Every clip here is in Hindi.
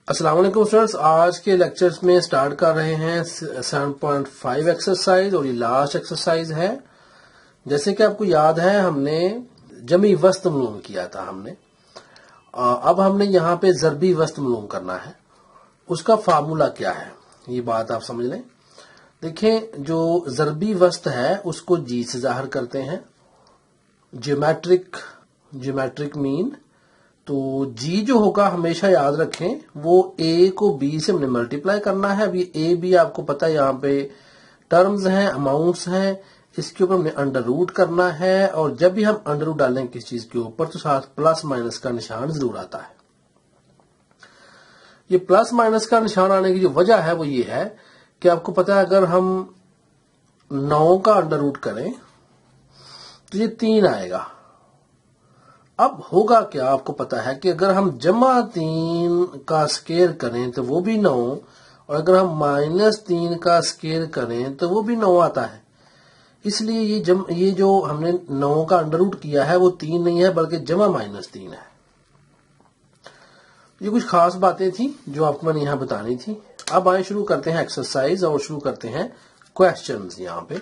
अस्सलाम वालेकुम स्टूडेंट्स, आज के लेक्चर्स में स्टार्ट कर रहे हैं 7.5 एक्सरसाइज और ये लास्ट एक्सरसाइज है। जैसे कि आपको याद है हमने जमी वस्त मालूम किया था अब हमने यहाँ पे ज़रबी वस्त मालूम करना है। उसका फार्मूला क्या है ये बात आप समझ लें। देखें, जो ज़रबी वस्त है उसको जी से जाहिर करते हैं, ज्योमेट्रिक मीन। तो जी जो होगा हमेशा याद रखें वो ए को बी से हमने मल्टीप्लाई करना है। अभी ए बी आपको पता है यहाँ पे टर्म्स हैं, अमाउंट्स हैं, इसके ऊपर हमने अंडर रूट करना है। और जब भी हम अंडर रूट डालें किसी चीज के ऊपर तो साथ प्लस माइनस का निशान जरूर आता है। ये प्लस माइनस का निशान आने की जो वजह है वो ये है कि आपको पता है अगर हम 9 का अंडर रूट करें तो ये 3 आएगा। अब होगा क्या, आपको पता है कि अगर हम जमा 3 का स्केयर करें तो वो भी 9, और अगर हम -3 का स्केयर करें तो वो भी 9 आता है। इसलिए ये जो हमने 9 का अंडर रूट किया है वो 3 नहीं है बल्कि जमा -3 है। ये कुछ खास बातें थी जो आपको मैंने यहाँ बतानी थी। अब आए शुरू करते हैं एक्सरसाइज और शुरू करते हैं क्वेश्चन यहाँ पे।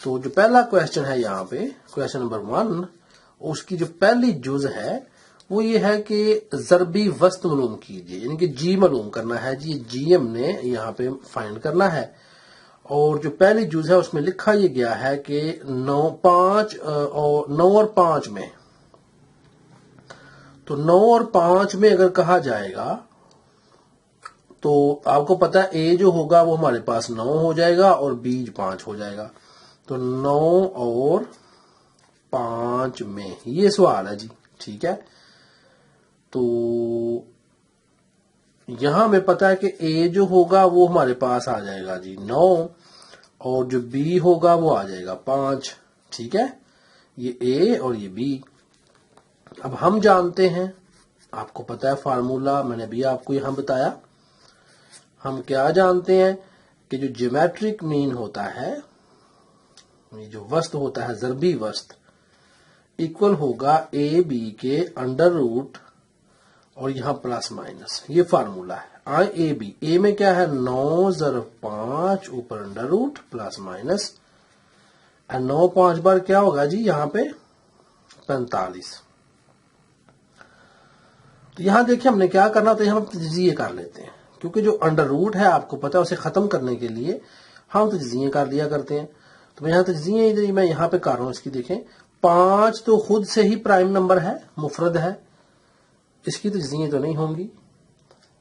तो जो पहला क्वेश्चन है यहाँ पे, क्वेश्चन नंबर 1, उसकी जो पहली जुज है वो ये है कि ज़रबी वस्त मालूम कीजिए, यानी कि जी मालूम करना है जी। जी हमने यहाँ पे फाइंड करना है। और जो पहली जुज है उसमें लिखा ये गया है कि 9 और 5 में, तो 9 और 5 में अगर कहा जाएगा तो आपको पता है ए जो होगा वो हमारे पास 9 हो जाएगा और बी 5 हो जाएगा। तो 9 और 5 में ये सवाल है जी, ठीक है। तो यहां हमें पता है कि ए जो होगा वो हमारे पास आ जाएगा जी 9, और जो बी होगा वो आ जाएगा 5, ठीक है। ये ए और ये बी। अब हम जानते हैं, आपको पता है फार्मूला, मैंने भी आपको यहां बताया। हम क्या जानते हैं कि जो ज्योमेट्रिक मीन होता है, ये जो वस्त होता है ज़रबी वस्त, इक्वल होगा ए बी के अंडर रूट और यहां प्लस माइनस, ये फार्मूला है। आई ए बी, ए में क्या है 9 × 5 ऊपर अंडर रूट प्लस माइनस, 9 5 बार क्या होगा जी यहाँ पे 45। तो यहां देखिए हमने क्या करना, तो हम तजज़िये कर लेते हैं, क्योंकि जो अंडर रूट है आपको पता है उसे खत्म करने के लिए हम तजज़िये कर लिया करते हैं। तो मैं यहाँ तजज़िये मैं यहाँ पे कर रहा हूं इसकी। देखें, 5 तो खुद से ही प्राइम नंबर है, मुफरद है, इसकी तजज़िये तो नहीं होंगी,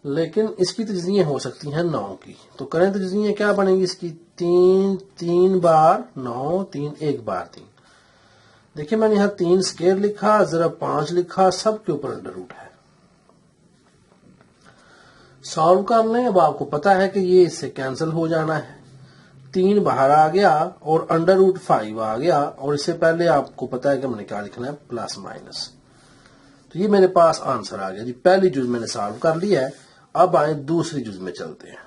लेकिन इसकी तजज़िये हो सकती हैं 9 की। तो करें तजज़िये, क्या बनेगी इसकी 3 बार 9, 3 1 बार 3। देखिए मैंने यहाँ 3 स्केयर लिखा, जरा 5 लिखा, सब के ऊपर अंडर रूट है। सॉल्व कर लें। अब आपको पता है कि ये इससे कैंसिल हो जाना है, 3 बाहर आ गया और अंडर रूट 5 आ गया, और इससे पहले आपको पता है कि हमने क्या लिखना है प्लस माइनस। तो ये मेरे पास आंसर आ गया जी। पहली जुज मैंने सॉल्व कर लिया है। अब आए दूसरी जुज में चलते हैं।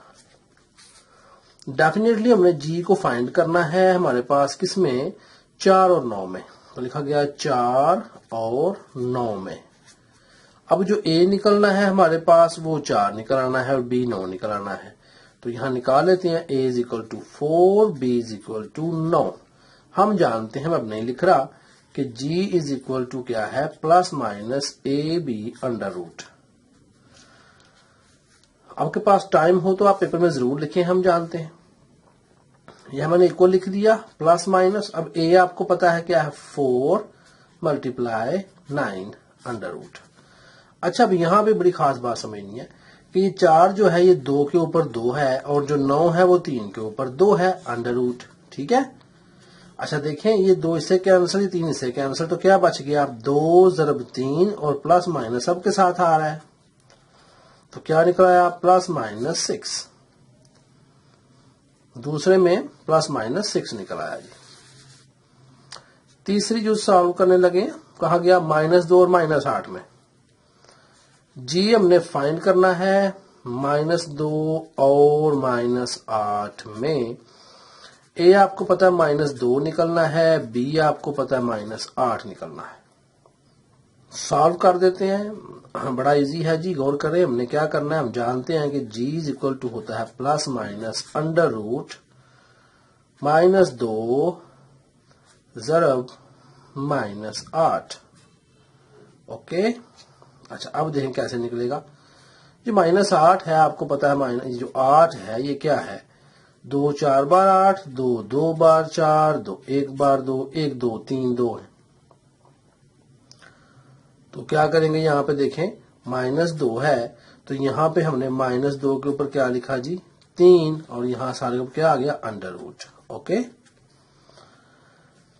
डेफिनेटली हमने जी को फाइंड करना है हमारे पास किसमें, 4 और 9 में। तो लिखा गया 4 और 9 में। अब जो ए निकलना है हमारे पास वो 4 निकल आना है और बी 9 निकल आना है। तो यहां निकाल लेते हैं, a = 4, b = 9। हम जानते हैं, मैं अब नहीं लिख रहा, कि g = क्या है plus minus A B under root. आपके पास टाइम हो तो आप पेपर में जरूर लिखें, हम जानते हैं। यह मैंने इक्वल लिख दिया, प्लस माइनस। अब a आपको पता है क्या है 4 × 9 अंडर रूट। अच्छा, अब यहां पे बड़ी खास बात समझनी है कि ये 4 जो है ये 2 के ऊपर 2 है, और जो 9 है वो 3 के ऊपर 2 है अंडर रूट, ठीक है। अच्छा देखें, ये 2 इससे कैंसिल, ये 3 इससे कैंसिल, तो क्या बच गया, 2 × 3 और प्लस माइनस सबके साथ आ रहा है। तो क्या निकल आया प्लस माइनस 6। दूसरे में प्लस माइनस 6 निकल आया जी। तीसरी जो सॉल्व करने लगे, कहा गया -2 और -8 में। जी हमने फाइंड करना है -2 और -8 में। ए आपको पता है -2 निकलना है, बी आपको पता है -8 निकलना है, सॉल्व कर देते हैं, बड़ा इजी है जी, गौर करें। हमने क्या करना है, हम जानते हैं कि g इज इक्वल टू होता है प्लस माइनस अंडर रूट -2 ज़रब -8। ओके, अच्छा अब देखें कैसे निकलेगा। जो -8 है, आपको पता है माइनस जो 8 है ये क्या है, 2 4 बार 8, 2 2 बार 4, 2 1 बार 2, 1 2 3 2 है। तो क्या करेंगे, यहाँ पे देखें -2 है, तो यहाँ पे हमने -2 के ऊपर क्या लिखा जी 3, और यहाँ सारे ऊपर क्या आ गया अंडर रूट। ओके,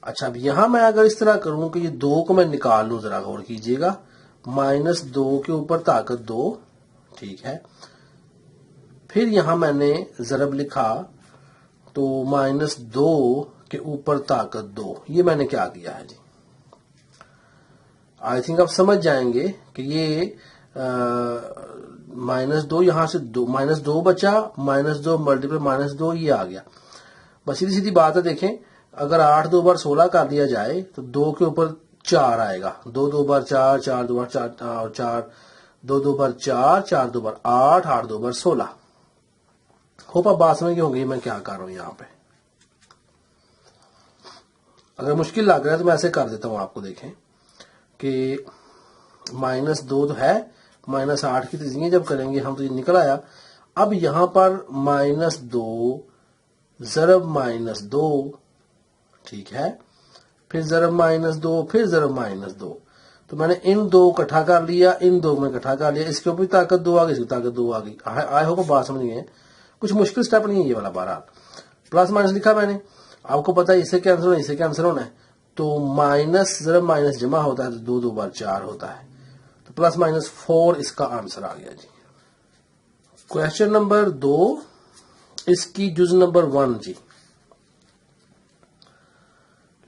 अच्छा अब यहाँ मैं अगर इस तरह करूं कि ये 2 को मैं निकाल लूं, जरा गौर कीजिएगा, -2 के ऊपर ताकत 2, ठीक है। फिर यहां मैंने जरब लिखा, तो -2 के ऊपर ताकत 2, ये मैंने क्या किया है जी। आई थिंक आप समझ जाएंगे कि ये -2 यहां से -2 बचा, -2 मल्टीप्लाई -2 ये आ गया। बस सीधी सीधी बात है, देखें अगर 8 2 बार 16 कर दिया जाए तो 2 के ऊपर 4 आएगा, 2 2 बार 4, 4 2 बार 4 और 4, 2 2 बार 4, 4 2 बार 8, 8 2 बार 16। होप आप बात समझ गए होंगे मैं क्या कर रहा हूं यहाँ पे। अगर मुश्किल लग रहा है तो मैं ऐसे कर देता हूं आपको, देखें कि -2 तो है, -8 की तीसरी जब करेंगे हम तो ये निकल आया। अब यहां पर -2 ज़रब -2, ठीक है, फिर ज़रब -2, फिर ज़रब -2, तो मैंने इन 2 इकट्ठा कर लिया, इन 2 में इकट्ठा कर लिया, इसके ऊपर ताकत 2 आ गई, इसकी ताकत 2 आ गई। आए होगा बात समझ गए, कुछ मुश्किल स्टेप नहीं है ये वाला। बहरहाल प्लस माइनस लिखा मैंने, आपको पता है इसे कैंसिल होना, इसे कैंसिल होना है, तो माइनस ज़रब माइनस जमा होता है तो 2 2 बार 4 होता है, तो +-4 इसका आंसर आ गया जी। क्वेश्चन नंबर 2, इसकी जुज नंबर 1 जी,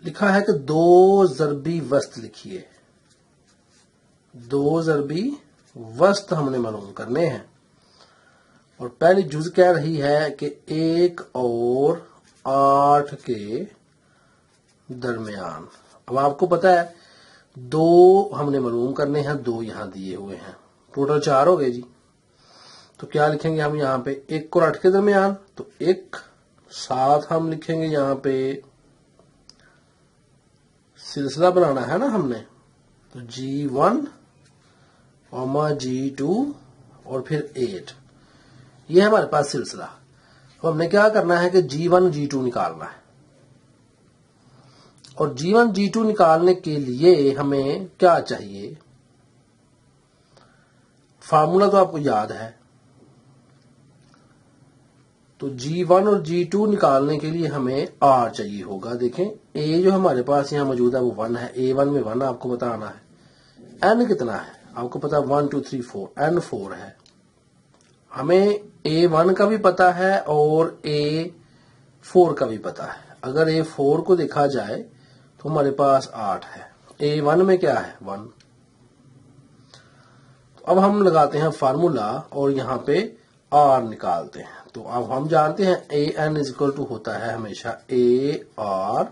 लिखा है कि 2 ज़रबी वस्त लिखिए। 2 ज़रबी वस्त हमने मालूम करने हैं, और पहली जुज कह रही है कि 1 और 8 के दरमियान। अब आपको पता है 2 हमने मालूम करने हैं, 2 यहां दिए हुए हैं, टोटल 4 हो गए जी। तो क्या लिखेंगे हम यहाँ पे 1 और 8 के दरमियान, तो 1, साथ हम लिखेंगे यहाँ पे सिलसिला बनाना है ना हमने, तो G1, G2 और फिर 8, ये है हमारे पास सिलसिला। तो हमने क्या करना है कि G1 G2 निकालना है, और G1 G2 निकालने के लिए हमें क्या चाहिए, फार्मूला तो आपको याद है। तो G1 और G2 निकालने के लिए हमें R चाहिए होगा। देखें A जो हमारे पास यहाँ मौजूद है वो 1 है, A1 में 1 आपको बताना है। N कितना है आपको पता है, 1 2 3 4, N 4 है। हमें A1 का भी पता है और A4 का भी पता है। अगर A4 को देखा जाए तो हमारे पास 8 है, A1 में क्या है 1। तो अब हम लगाते हैं फार्मूला और यहाँ पे R निकालते हैं। तो अब हम जानते हैं AN इज इक्वल टू होता है हमेशा AR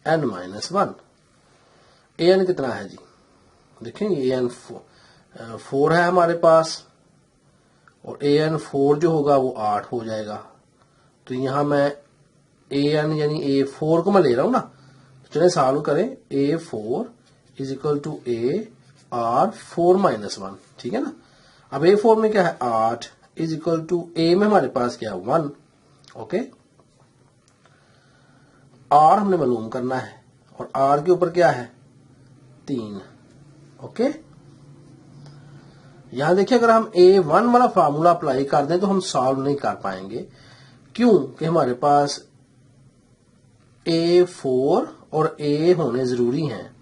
N-1। AN कितना है जी, देखेंगे AN 4 है हमारे पास, और AN 4 जो होगा वो 8 हो जाएगा। तो यहां मैं AN यानी A4 को मैं ले रहा हूं ना, तो चलिए सॉल्व करें। A4 is equal to AR 4-1, ठीक है ना। अब A4 में क्या है 8 इज इक्वल टू A में हमारे पास क्या है 1। ओके, R हमने मालूम करना है, और R के ऊपर क्या है 3। ओके, यहां देखिए अगर हम A1 वाला फार्मूला अप्लाई कर दें तो हम सॉल्व नहीं कर पाएंगे, क्यों कि हमारे पास A4 और A होने जरूरी हैं।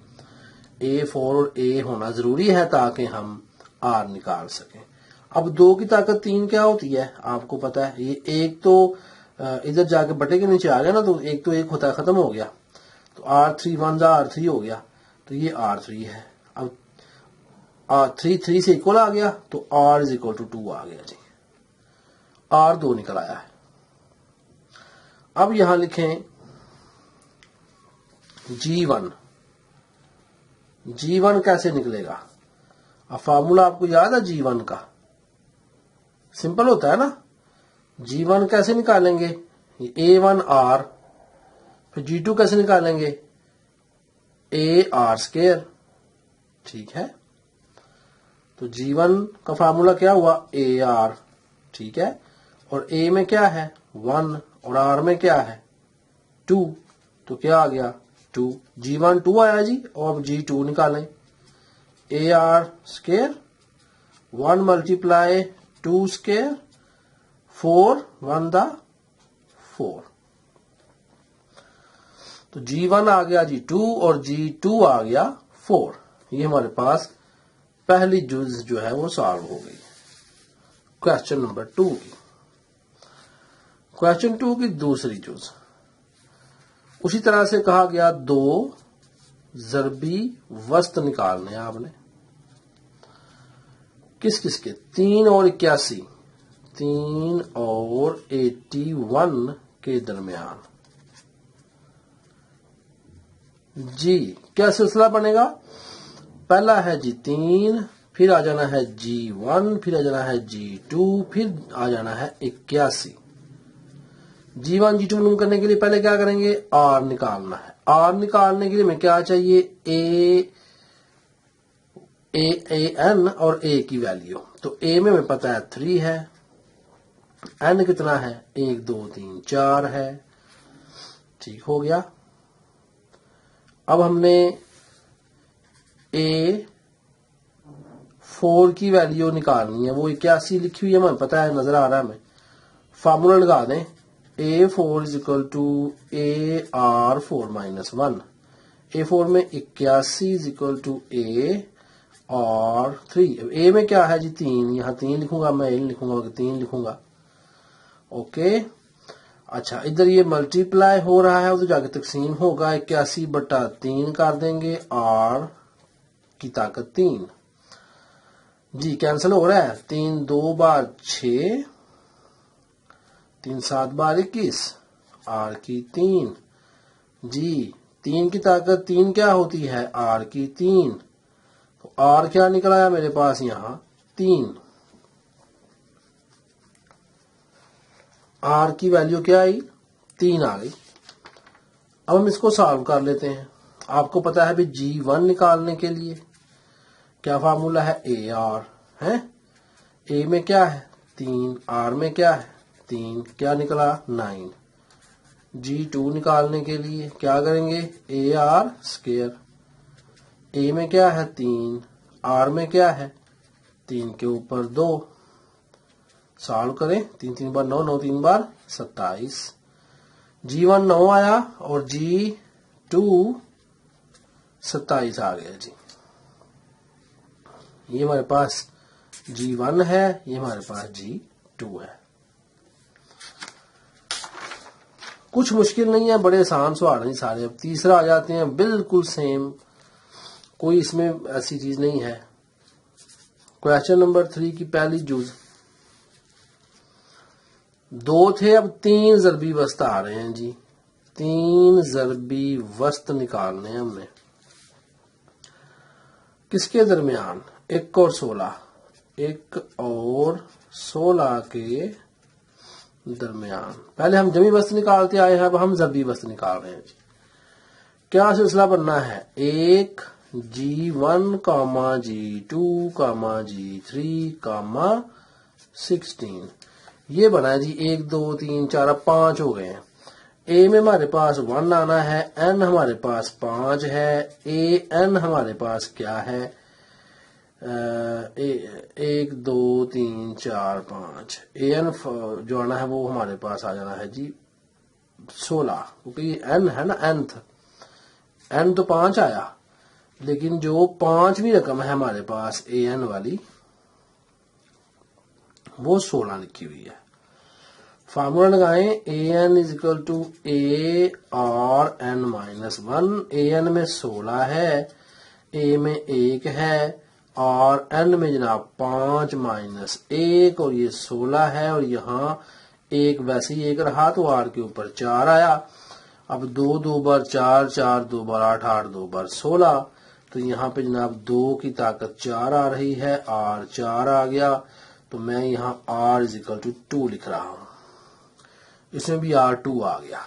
A4 और A होना जरूरी है ताकि हम R निकाल सकें। अब 2 की ताकत 3 क्या होती है आपको पता है, ये एक तो इधर जाके बटे के नीचे आ गया ना, तो एक होता है, खत्म हो गया, तो R3 1 R3 हो गया, तो ये R3 है। अब 3 से इक्वल आ गया, तो R इज इक्वल टू 2 आ गया जी, R 2 निकल आया है। अब यहां लिखें G1 G1 कैसे निकलेगा? अब फार्मूला आपको याद है G1 का? सिंपल होता है ना। G1 कैसे निकालेंगे? A1R, फिर G2 कैसे निकालेंगे? AR²। ठीक है, तो G1 का फार्मूला क्या हुआ? AR। ठीक है, और A में क्या है? 1 और R में क्या है? 2, तो क्या आ गया? 2। G1 2 आया जी, और G2 निकालें। AR², 1 मल्टीप्लाई 2², 4 1 दा 4। तो G1 आ गया जी 2 और G2 आ गया 4। ये हमारे पास पहली जुज जो है वो सॉल्व हो गई। क्वेश्चन नंबर 2 की। क्वेश्चन 2 की दूसरी जुज उसी तरह से कहा गया, 2 ज़रबी वस्त निकालने आपने। किस किस के? 3 और 81, 3 और 81 के दरमियान। जी क्या सिलसिला बनेगा? पहला है जी 3, फिर आ जाना है G1, फिर आ जाना है G2, फिर आ जाना है 81। G1 G2 मालूम करने के लिए पहले क्या करेंगे? R निकालना है। R निकालने के लिए हमें क्या चाहिए? N और A की वैल्यू। तो A में हमें पता है 3 है, N कितना है? 1 2 3 4 है। ठीक हो गया। अब हमने A4 की वैल्यू निकालनी है, वो 81 लिखी हुई है, हमें पता है, नजर आ रहा है हमें। फार्मूला लगा दें, A4 is equal to AR4 - 1। A4 में 81 इज इक्वल टू AR3। अब A में क्या है जी? 3, यहाँ 3 लिखूंगा मैं, नहीं लिखूंगा, 3 लिखूंगा। ओके, अच्छा, इधर ये मल्टीप्लाई हो रहा है, उधर जाके तकसीम होगा। 81/3 कर देंगे, R की ताकत 3। जी कैंसिल हो रहा है। 3 2 बार 6, 3 7 बार 21, R की 3। जी 3 की ताकत 3 क्या होती है? R की 3। तो R क्या निकल आया मेरे पास? यहाँ 3। R की वैल्यू क्या आई? 3 आ गई। अब हम इसको सॉल्व कर लेते हैं। आपको पता है भी G1 निकालने के लिए क्या फार्मूला है? AR है। A में क्या है? 3, R में क्या है? 3, क्या निकला? 9। G2 निकालने के लिए क्या करेंगे? AR²। A में क्या है? 3, R में क्या है? 3 के ऊपर 2। सॉल्व करें, 3 3 बार 9, 9 3 बार 27। G1 9 आया और G2 27 आ गया जी। ये हमारे पास G1 है, ये हमारे पास G2 है। कुछ मुश्किल नहीं है, बड़े आसान सवाल नहीं सारे। अब तीसरा आ जाते हैं, बिल्कुल सेम, कोई इसमें ऐसी चीज नहीं है। क्वेश्चन नंबर 3 की पहली जुज। 2 थे, अब 3 ज़रबी वस्त आ रहे हैं जी। 3 ज़रबी वस्त निकालने हैं हमने। किसके दरमियान? 1 और 16, 1 और 16 के दरमियान। पहले हम जमी वस्त निकालते आए हैं, अब हम ज़रबी वस्त निकाल रहे हैं जी। क्या सिलसिला बनना है? 1 G1, G2, G3, 16। ये बना है जी। 1 2 3 4, अब 5 हो गए हैं। A में हमारे पास 1 आना है, N हमारे पास 5 है, AN हमारे पास क्या है? 1 2 3 4 5। AN जो आना है वो हमारे पास आ जाना है जी 16, क्योंकि N है ना, nth। N तो 5 आया, लेकिन जो 5वीं रकम है हमारे पास AN वाली, वो 16 लिखी हुई है। फार्मूला लगाएं, AN is equal to ARN - 1। AN में 16 है, A में 1 है, और N में जनाब 5 - 1, और ये 16 है, और यहाँ 1 वैसे ही 1 रहा, तो R के ऊपर 4 आया। अब 2 2 बार 4, 4 2 बार 8, 8 2 बार 16, तो तो यहाँ पे जनाब 2 की ताकत 4 आ रही है, R 4 आ गया, तो मैं यहाँ R = 2 लिख रहा हूं। इसमें भी R 2 आ गया।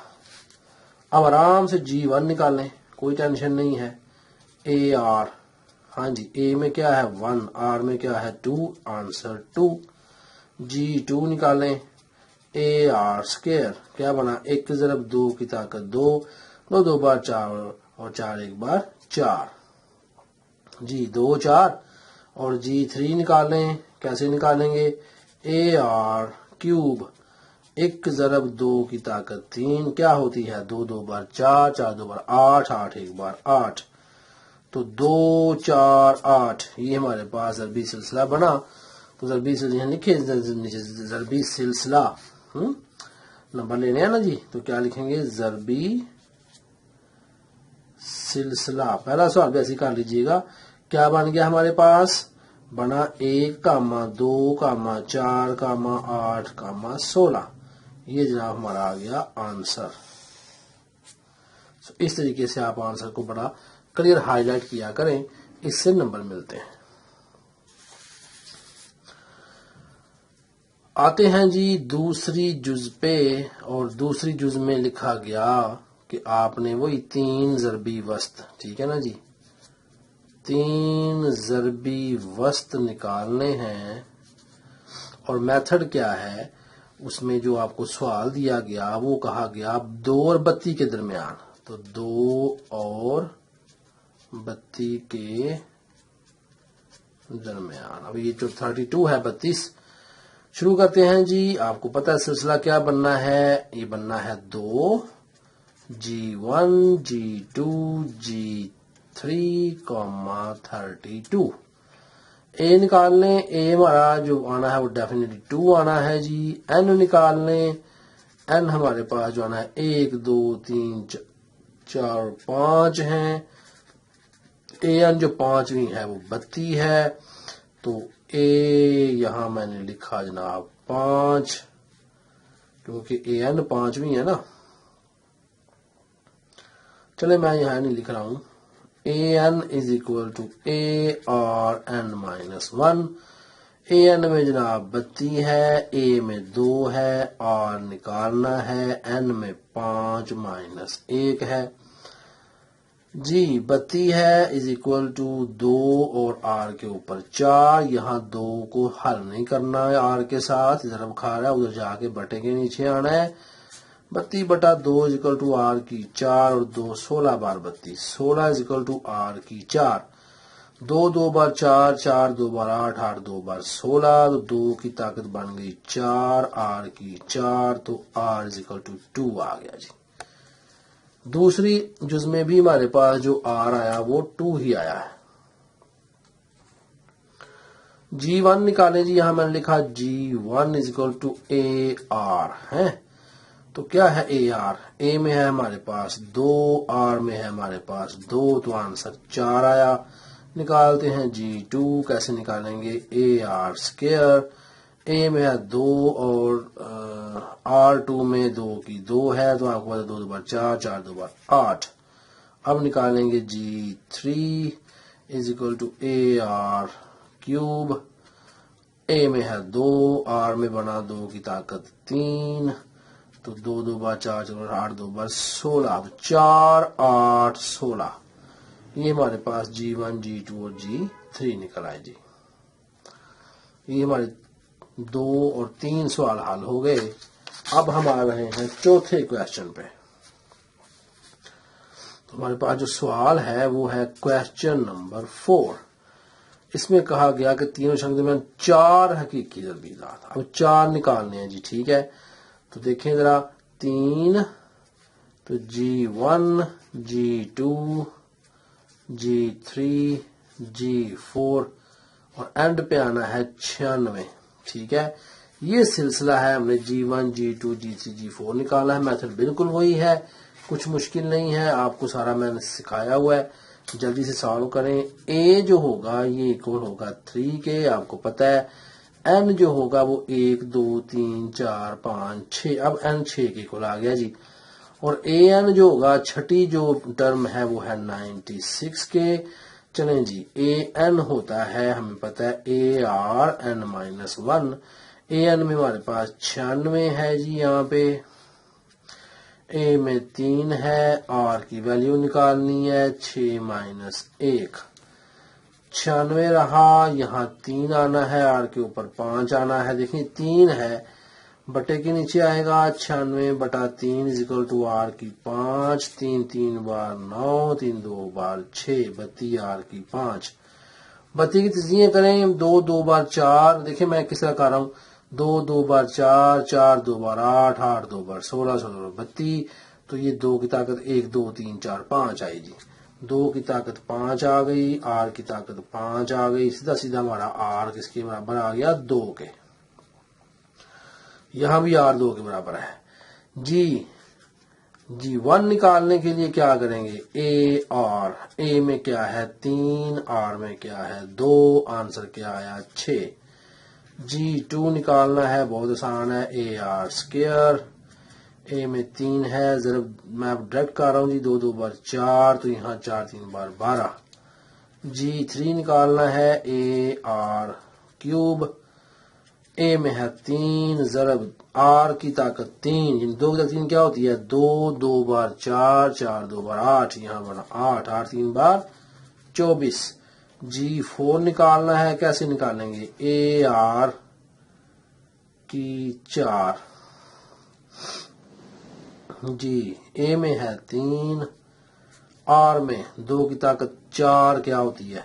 अब आराम से G1 निकालें, कोई टेंशन नहीं है। AR, हाँ जी, A में क्या है 1, R में क्या है 2, आंसर 2। G2 निकालें, AR² क्या बना, 1 ज़रब 2 की ताकत 2, 2 2 बार 4 और 4 1 बार 4, G2 4। और G3 निकालें, कैसे निकालेंगे, AR³, 1 ज़रब 2 की ताकत 3 क्या होती है, 2 2 बार 4, 4 2 बार 8, 8 1 बार 8, तो 2 4 8, ये हमारे पास ज़रबी सिलसिला बना। तो ज़रबी सिलसिला लिखे नीचे, ज़रबी सिलसिला नंबर लेने हैं ना जी, तो क्या लिखेंगे, ज़रबी सिलसिला। पहला सवाल भी ऐसे कर लीजिएगा। क्या बन गया हमारे पास, बना 1, 2, 4, 8, 16। ये जनाब हमारा आ गया आंसर। इस तरीके से आप आंसर को बड़ा क्लियर हाईलाइट किया करें, इससे नंबर मिलते हैं। आते हैं जी दूसरी जुज पे, और दूसरी जुज में लिखा गया कि आपने वही 3 ज़रबी वस्त, ठीक है ना जी, 3 ज़रबी वस्त निकालने हैं। और मेथड क्या है, उसमें जो आपको सवाल दिया गया वो कहा गया 2 और 32 के दरमियान, तो 2 और 32 के दरमियान। अब ये जो 32 है 32, शुरू करते हैं जी। आपको पता है सिलसिला क्या बनना है, ये बनना है 2 G1 G2 G3, 32। ए निकाल लें, ए हमारा जो आना है वो डेफिनेटली 2 आना है जी। एन निकाल लें, एन हमारे पास जो आना है 1 2 3 4 5 हैं। ए एन जो 5वीं है वो 32 है, तो ए यहां मैंने लिखा जनाब 5, क्योंकि ए एन 5वीं है ना। चले मैं यहां नहीं लिख रहा हूं, AN = ARN-1। AN में जनाब 32 है, A में 2 है, R निकालना है, N में 5 - 1 है। जी 32 है = 2 और R के ऊपर 4। यहाँ 2 को हल नहीं करना है, R के साथ ज़रब खा रहा है, उधर जाके बटे के नीचे आना है। 32 बटा 2 = R की 4 और 2 16 बार 32, 16 = R की 4, 2 2 बार 4, 4 2 बार 8, 8 2 बार 16, तो 2 की ताकत बन गई 4, R की 4, तो R = 2 आ गया जी। दूसरी जुज में भी हमारे पास जो R आया वो 2 ही आया है। G1 निकालें जी, यहां मैंने लिखा G1 = AR है, तो क्या है AR, A में है हमारे पास 2, R में है हमारे पास 2, तो आंसर 4 आया। निकालते हैं G2, कैसे निकालेंगे, AR², A में है 2 और R2 में 2 की 2 है, तो आपको पता 2 2 बार 4, 4 2 बार 8। अब निकालेंगे G3 = AR³, A में है 2, R में बना 2 की ताकत 3, तो 2 2 बार 4, 4 8 2 बार 16, 4 8 16। ये हमारे पास G1 G2 और G3 निकल आए जी। ये हमारे 2 और 3 सवाल हल हो गए। अब हम आ रहे हैं चौथे क्वेश्चन पे। तो हमारे पास जो सवाल है वो है क्वेश्चन नंबर 4। इसमें कहा गया कि तीनों शब्दों में 4 हकीकी ज़रबीज़ात, अब 4 निकालने हैं जी, ठीक है। तो देखें जरा, 3, तो G1 G2 G3 G4 और एंड पे आना है 96, ठीक है। ये सिलसिला है, हमने G1 G2 G3 G4 निकाला है। मेथड बिल्कुल वही है, कुछ मुश्किल नहीं है, आपको सारा मैंने सिखाया हुआ है। जल्दी से सॉल्व करें। A जो होगा ये इक्वल होगा 3 के, आपको पता है। N जो होगा वो 1 2 3 4 5 6, अब N 6 के इक्वल आ गया जी। और AN जो होगा छठी जो टर्म है वो है 96 के, चलें जी, ए एन होता है, हमें पता है A R N -1। A N में हमारे पास 96 है जी, यहाँ पे ए में 3 है, आर की वैल्यू निकालनी है 6 - 1, 96 रहा, यहाँ 3 आना है, आर के ऊपर 5 आना है। देखिए 3 है, बटे के नीचे आएगा 96/3 इक्वल टू आर की 5, 3 3 बार 9, 3 2 बार 6, 32 आर की 5। 32 की तस्वीरें करें, 2 2 बार 4, देखिए मैं किस तरह कर रहा हूँ, 2 2 बार 4, 4 2 बार 8, 8 2 बार 16, 16 32, तो ये 2 की ताकत 1 2 3 4 5 आई जी, 2 की ताकत 5 आ गई, आर की ताकत 5 आ गई, सीधा सीधा हमारा आर किसके बराबर आ गया, 2 के। यहां भी आर 2 के बराबर है जी। जी 1 निकालने के लिए क्या करेंगे, ए आर, ए में क्या है 3, आर में क्या है 2, आंसर क्या आया 6। जी 2 निकालना है, बहुत आसान है, ए आर स्क्वायर, ए में 3 है, जरा मैं डायरेक्ट कर रहा हूं जी, 2 2 बार 4, तो यहाँ 4 3 बार 12। जी 3 निकालना है, ए आर क्यूब, ए में है 3 जरब आर की ताकत 3, इन 2 की ताकत 3 क्या होती है, 2 2 बार 4, 4 2 बार 8, यहाँ बना 8, 8 3 बार 24। जी 4 निकालना है, कैसे निकालेंगे, ए आर की 4, जी ए में है 3, आर में 2 की ताकत 4 क्या होती है,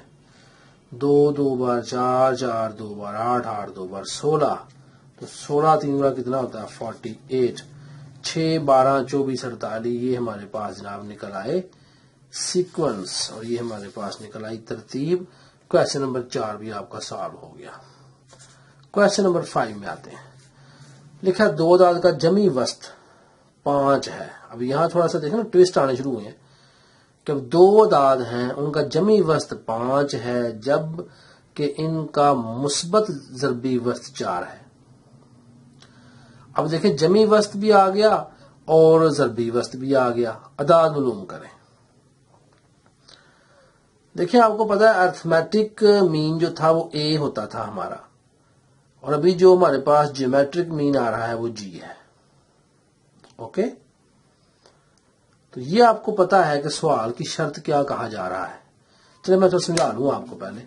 2 2 बार 4, 4 2 बार 8, 8 2 बार 16, तो 16 3 बार कितना होता है 48, 6 12 24 48, ये हमारे पास जनाब निकल आए सीक्वेंस, और ये हमारे पास निकल आई तरतीब। क्वेश्चन नंबर 4 भी आपका सॉल्व हो गया। क्वेश्चन नंबर 5 में आते हैं, लिखा 2 दाद का जमी वस्त 5 है। अब यहाँ थोड़ा सा देखें ना, ट्विस्ट आने शुरू हुए हैं कि 2 दाद हैं, उनका जमी वस्त 5 है, जब कि इनका मुस्बत ज़रबी वस्त 4 है। अब देखें जमी वस्त भी आ गया और ज़रबी वस्त भी आ गया, अदाद मालूम करें। देखिए आपको पता है अर्थमेटिक मीन जो था वो ए होता था हमारा, और अभी जो हमारे पास ज्योमेट्रिक मीन आ रहा है वो जी है। ओके, तो ये आपको पता है कि सवाल की शर्त क्या कहा जा रहा है। चलिए मैं तो समझा लूं आपको पहले।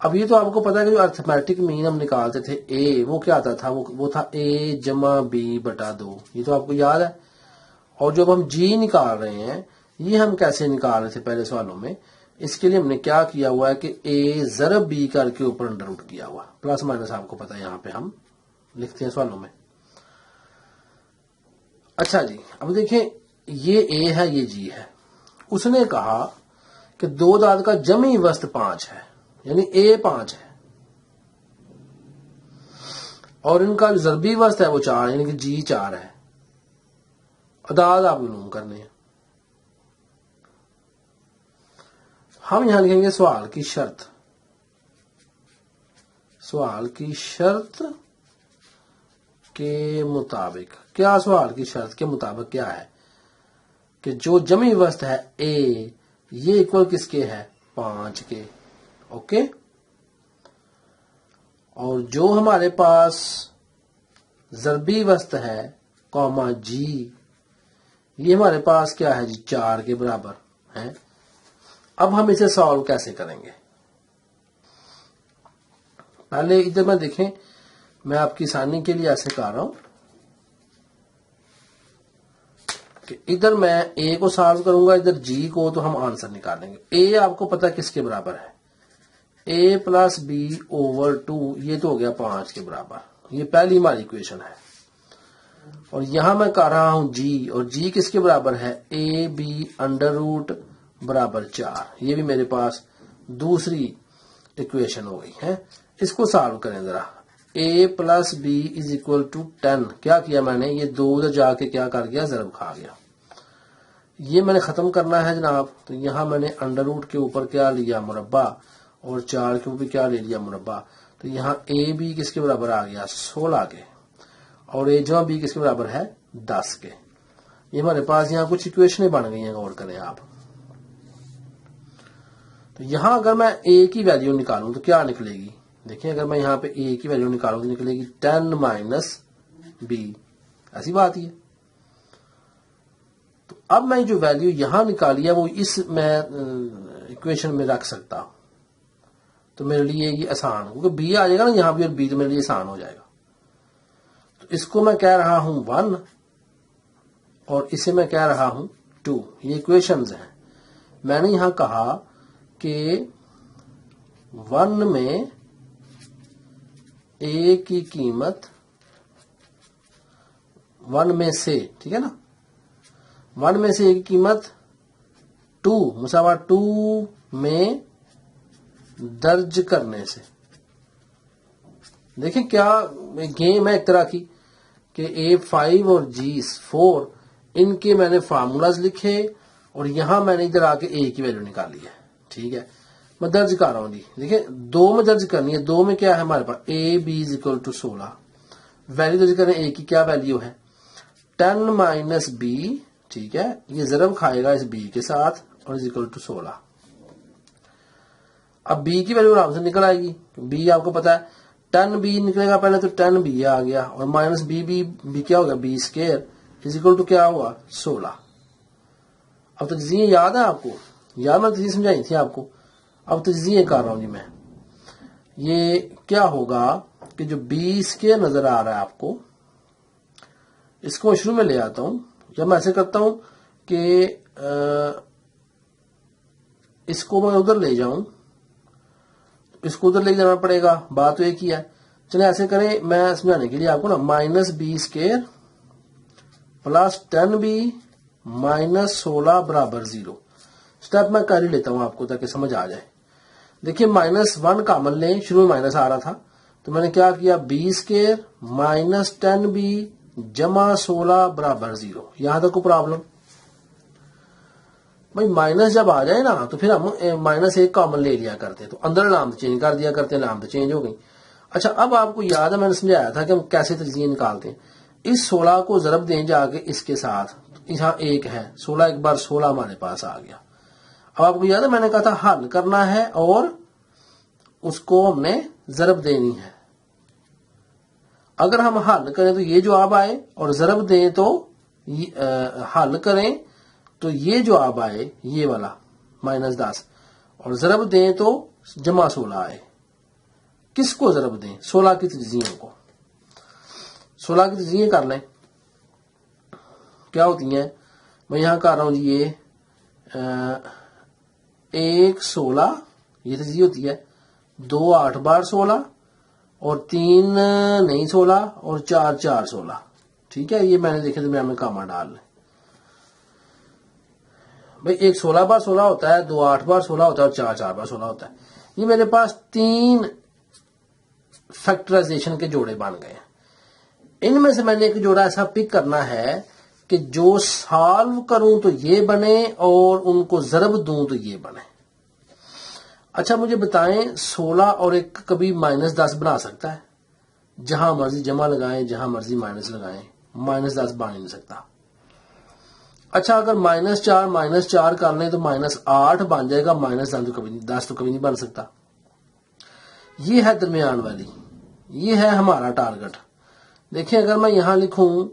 अब ये तो आपको पता है कि जो अर्थमेटिक मीन हम निकालते थे ए, वो क्या आता था, वो था ए जमा बी बटा 2, ये तो आपको याद है। और जब हम जी निकाल रहे हैं, ये हम कैसे निकाल रहे थे पहले सवालों में, इसके लिए हमने क्या किया हुआ है कि ए जरब बी करके ऊपर अंडर रूट किया हुआ, प्लस माइनस आपको पता है, यहां पे हम लिखते हैं सवालों में। अच्छा जी, अब देखें ये ए है, ये जी है। उसने कहा कि 2 दाद का जमी वस्त 5 है, यानी ए 5 है, और इनका जो ज़रबी वस्त है वो 4, यानी कि जी 4 है। अदाद आप मालूम करने हैं। हम यहां लिखेंगे सवाल की शर्त। सवाल की शर्त के मुताबिक, क्या सवाल की शर्त के मुताबिक क्या है कि जो जमी वस्त है ए, ये इक्वल किसके है 5 के। ओके, और जो हमारे पास ज़रबी वस्त है कॉमा जी, ये हमारे पास क्या है जी 4 के बराबर है। अब हम इसे सॉल्व कैसे करेंगे, पहले इधर में देखें, मैं आपकी आसानी के लिए ऐसे कर रहा हूं कि इधर मैं ए को सॉल्व करूंगा, इधर जी को, तो हम आंसर निकालेंगे। ए आपको पता है किसके बराबर है, ए प्लस बी ओवर 2, ये तो हो गया 5 के बराबर, ये पहली हमारी इक्वेशन है। और यहां मैं कर रहा हूं जी, और जी किसके बराबर है, ए बी अंडर रूट बराबर 4, ये भी मेरे पास दूसरी इक्वेशन हो गई है। इसको सॉल्व करें जरा, a plus B is equal to 10, क्या किया मैंने, ये 2 उधर जाके क्या कर गया, जरब खा गया। ये मैंने खत्म करना है जनाब, तो यहां मैंने अंडर रूट के ऊपर क्या लिया मुरब्बा, और 4 के ऊपर क्या ले लिया मुरब्बा, तो यहाँ ए बी किसके बराबर आ गया 16 के, और ए जमा बी किसके बराबर है 10 के। ये हमारे पास यहाँ कुछ इक्वेशनें बन गई हैं, गौर करें आप। तो यहां अगर मैं a की वैल्यू निकालूं तो क्या निकलेगी, देखिए अगर मैं यहां पे a की वैल्यू निकालूं तो निकलेगी 10 माइनस b, ऐसी बात ही है। तो अब मैं जो वैल्यू यहां निकाली है वो इस मैं इक्वेशन में रख सकता हूं, तो मेरे लिए ये आसान हो, क्योंकि b आ जाएगा ना यहां भी और b तो मेरे लिए आसान हो जाएगा। तो इसको मैं कह रहा हूं 1 और इसे मैं कह रहा हूं 2, ये इक्वेशंस हैं। मैंने यहां कहा कि 1 में a की कीमत 1 में से, ठीक है ना, 1 में से a की कीमत 2 मुसावा 2 में दर्ज करने से। देखिए क्या गेम है एक तरह की कि A5 और G4 इनके मैंने फार्मूलाज लिखे और यहां मैंने इधर आके A की वैल्यू निकाली है। ठीक है, मैं दर्ज कर रहा हूं जी। देखिए 2 में दर्ज करनी है, 2 में क्या है हमारे पास AB = 16, वैल्यू दर्ज करें A की क्या वैल्यू है 10 माइनस B, ठीक है, ये जरब खाएगा इस B के साथ और = 16। अब B की वैल्यू आराम से निकल आएगी, B आपको पता है 10B निकलेगा, पहले तो 10B आ गया और माइनस B क्या हो गया B² = क्या हुआ 16। अब तो तजज़िये याद है आपको, याद मैं तजज़िये समझाई थी आपको, अब तजज़िये कर रहा हूं जी मैं। ये क्या होगा कि जो B² नजर आ रहा है आपको, इसको शुरू में ले आता हूं, या मैं ऐसे करता हूं कि इसको मैं उधर ले जाऊं, इसको उधर ले जाना पड़ेगा, बात तो एक ही है। चले ऐसे करें, मैं समझाने के लिए आपको ना -B² प्लस 10B माइनस 16 बराबर 0 स्टेप मैं कर ही लेता हूं आपको ताकि समझ आ जाए। देखिए -1 कॉमन लें, शुरू में माइनस आ रहा था तो मैंने क्या किया B² माइनस 10B जमा 16 बराबर 0। यहां तक को प्रॉब्लम भाई, माइनस जब आ जाए ना तो फिर हम -1 कॉमन ले लिया करते हैं, तो अंदर अलामत चेंज कर दिया करते हैं, अलामत चेंज हो गई। अच्छा अब आपको याद है मैंने समझाया था कि हम कैसे तजज़िये निकालते हैं। इस 16 को जरब दें जाके इसके साथ, यहाँ 1 है 16, एक बार 16 हमारे पास आ गया। अब आपको याद है मैंने कहा था हल करना है और उसको हमने जरब देनी है। अगर हम हल करें तो ये जवाब आए और जरब दें तो हल करें तो ये जवाब आए ये वाला -10 और जरब दें तो जमा 16 आए। किसको जरब दें 16 की तजज़ियों को, 16 की तजज़िये कर लें क्या होती हैं। मैं यहां कर रहा हूं जी, ये 1 16 ये तजज़िये होती है, 2 8 बार 16 और 3 नहीं 16 और 4 4 16। ठीक है, ये मैंने देखे तो मैं कामा डाल लें भाई, 1 16 बार 16 होता है, 2 8 बार 16 होता है और 4 4 बार 16 होता है। ये मेरे पास 3 फैक्टराइजेशन के जोड़े बन गए हैं। इनमें से मैंने एक जोड़ा ऐसा पिक करना है कि जो सॉल्व करूं तो ये बने और उनको जरब दूं तो ये बने। अच्छा मुझे बताएं 16 और 1 कभी -10 बना सकता है? जहां मर्जी जमा लगाएं, जहां मर्जी माइनस लगाएं, -10 बन नहीं सकता। अच्छा अगर -4 कर लें तो -8 बन जाएगा, -10 तो कभी नहीं बन सकता। ये है दरमियान वाली, ये है हमारा टारगेट। देखिए अगर मैं यहां लिखूं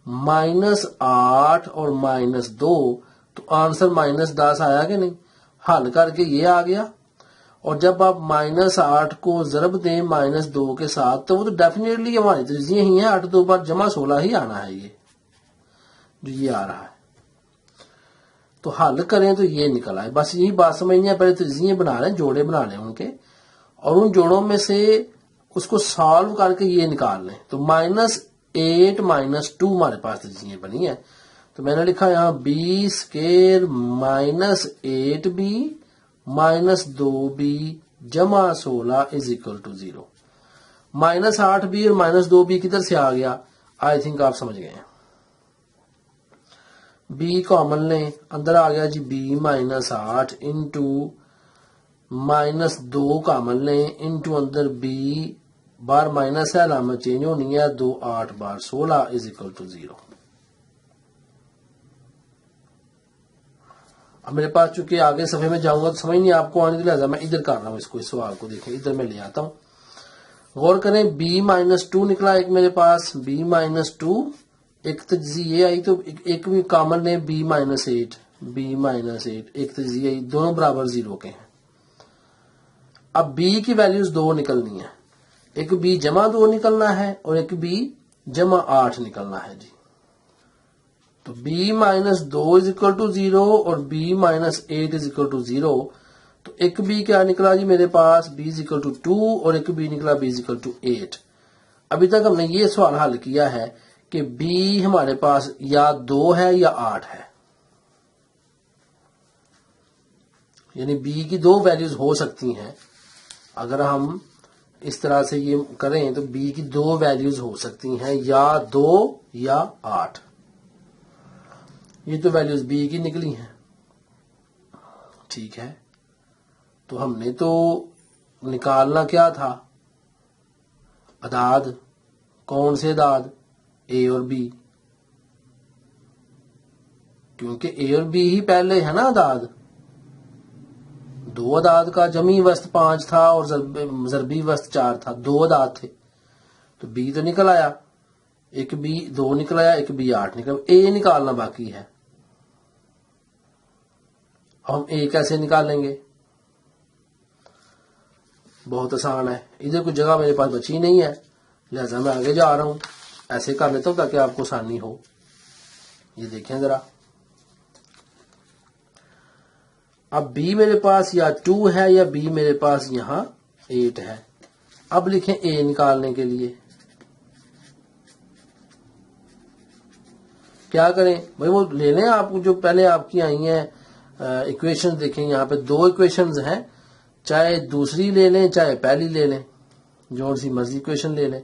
-8 और -2 तो आंसर -10 आया कि नहीं, हल करके ये आ गया। और जब आप -8 को जरब दें -2 के साथ तो वो तो डेफिनेटली हमारी तजज़िये ही है, 8 2 बार जमा 16 ही आना है, ये जो ये आ रहा है। तो हल करें तो ये निकल आए, बस यही बात समझनी है। पहले तजज़िये बना लें, जोड़े बना लें उनके, और उन जोड़ों में से उसको सॉल्व करके ये निकाल लें। तो -8 -2 हमारे पास तजज़िये बनी है। तो मैंने लिखा यहां B² -8B -2B जमा 16 = 0। -8B और -2B किधर से आ गया, आई थिंक आप समझ गए हैं। B कॉमन लें, अंदर आ गया जी B -8 इंटू -2 कॉमन लें इंटू अंदर B बार माइनस है, अलामत चेंज होनी है, 2 8 बार 16 = 0। अब मेरे पास चूंकि आगे सफे में जाऊंगा तो समझ नहीं आपको आने के लिहाजा मैं इधर कर रहा हूँ इसको, इस सवाल को देखें, इधर मैं ले आता हूँ। गौर करें, b-2 निकला एक मेरे पास, b-2, एक तजज़िया ये आई तो एक भी कॉमन ले, b-8, एक तजज़िया आई, दोनों बराबर 0 के हैं। अब b की वैल्यूज 2 निकलनी है, एक b जमा 2 निकलना है और एक b जमा 8 निकलना है जी। तो b-2 इज इक्वल टू 0 और b-8 इज इक्वल टू 0। तो एक b क्या निकला जी मेरे पास, b इज इक्वल टू 2 और एक b निकला b इज इक्वल टू 8। अभी तक हमने ये सवाल हल किया है कि b हमारे पास या 2 है या 8 है, यानी b की 2 वैल्यूज हो सकती हैं। अगर हम इस तरह से ये करें तो b की 2 वैल्यूज हो सकती हैं, या 2 या 8। ये तो वैल्यूज b की निकली हैं, ठीक है। तो हमने तो निकालना क्या था, अदाद, कौन से अदाद, a और b, क्योंकि a और b ही पहले है ना अदाद। 2 अदाद का जमी वस्त 5 था और ज़रबी वस्त 4 था, 2 अदाद थे, तो b तो निकल आया, एक b 2 निकल आया, एक b 8 निकल, a निकालना बाकी है। हम a कैसे निकालेंगे, बहुत आसान है, इधर कोई जगह मेरे पास बची नहीं है, लिहाजा मैं आगे जा रहा हूं, ऐसे कर लेता हूं ताकि आपको आसानी हो। ये देखें जरा, अब b मेरे पास या 2 है या b मेरे पास यहां 8 है। अब लिखें a निकालने के लिए क्या करें भाई, वो ले लें आप जो पहले आपकी आई हैं इक्वेशन। देखें यहाँ पे 2 इक्वेशंस हैं, चाहे दूसरी ले लें चाहे पहली ले लें, जो सी मर्जी इक्वेशन ले लें।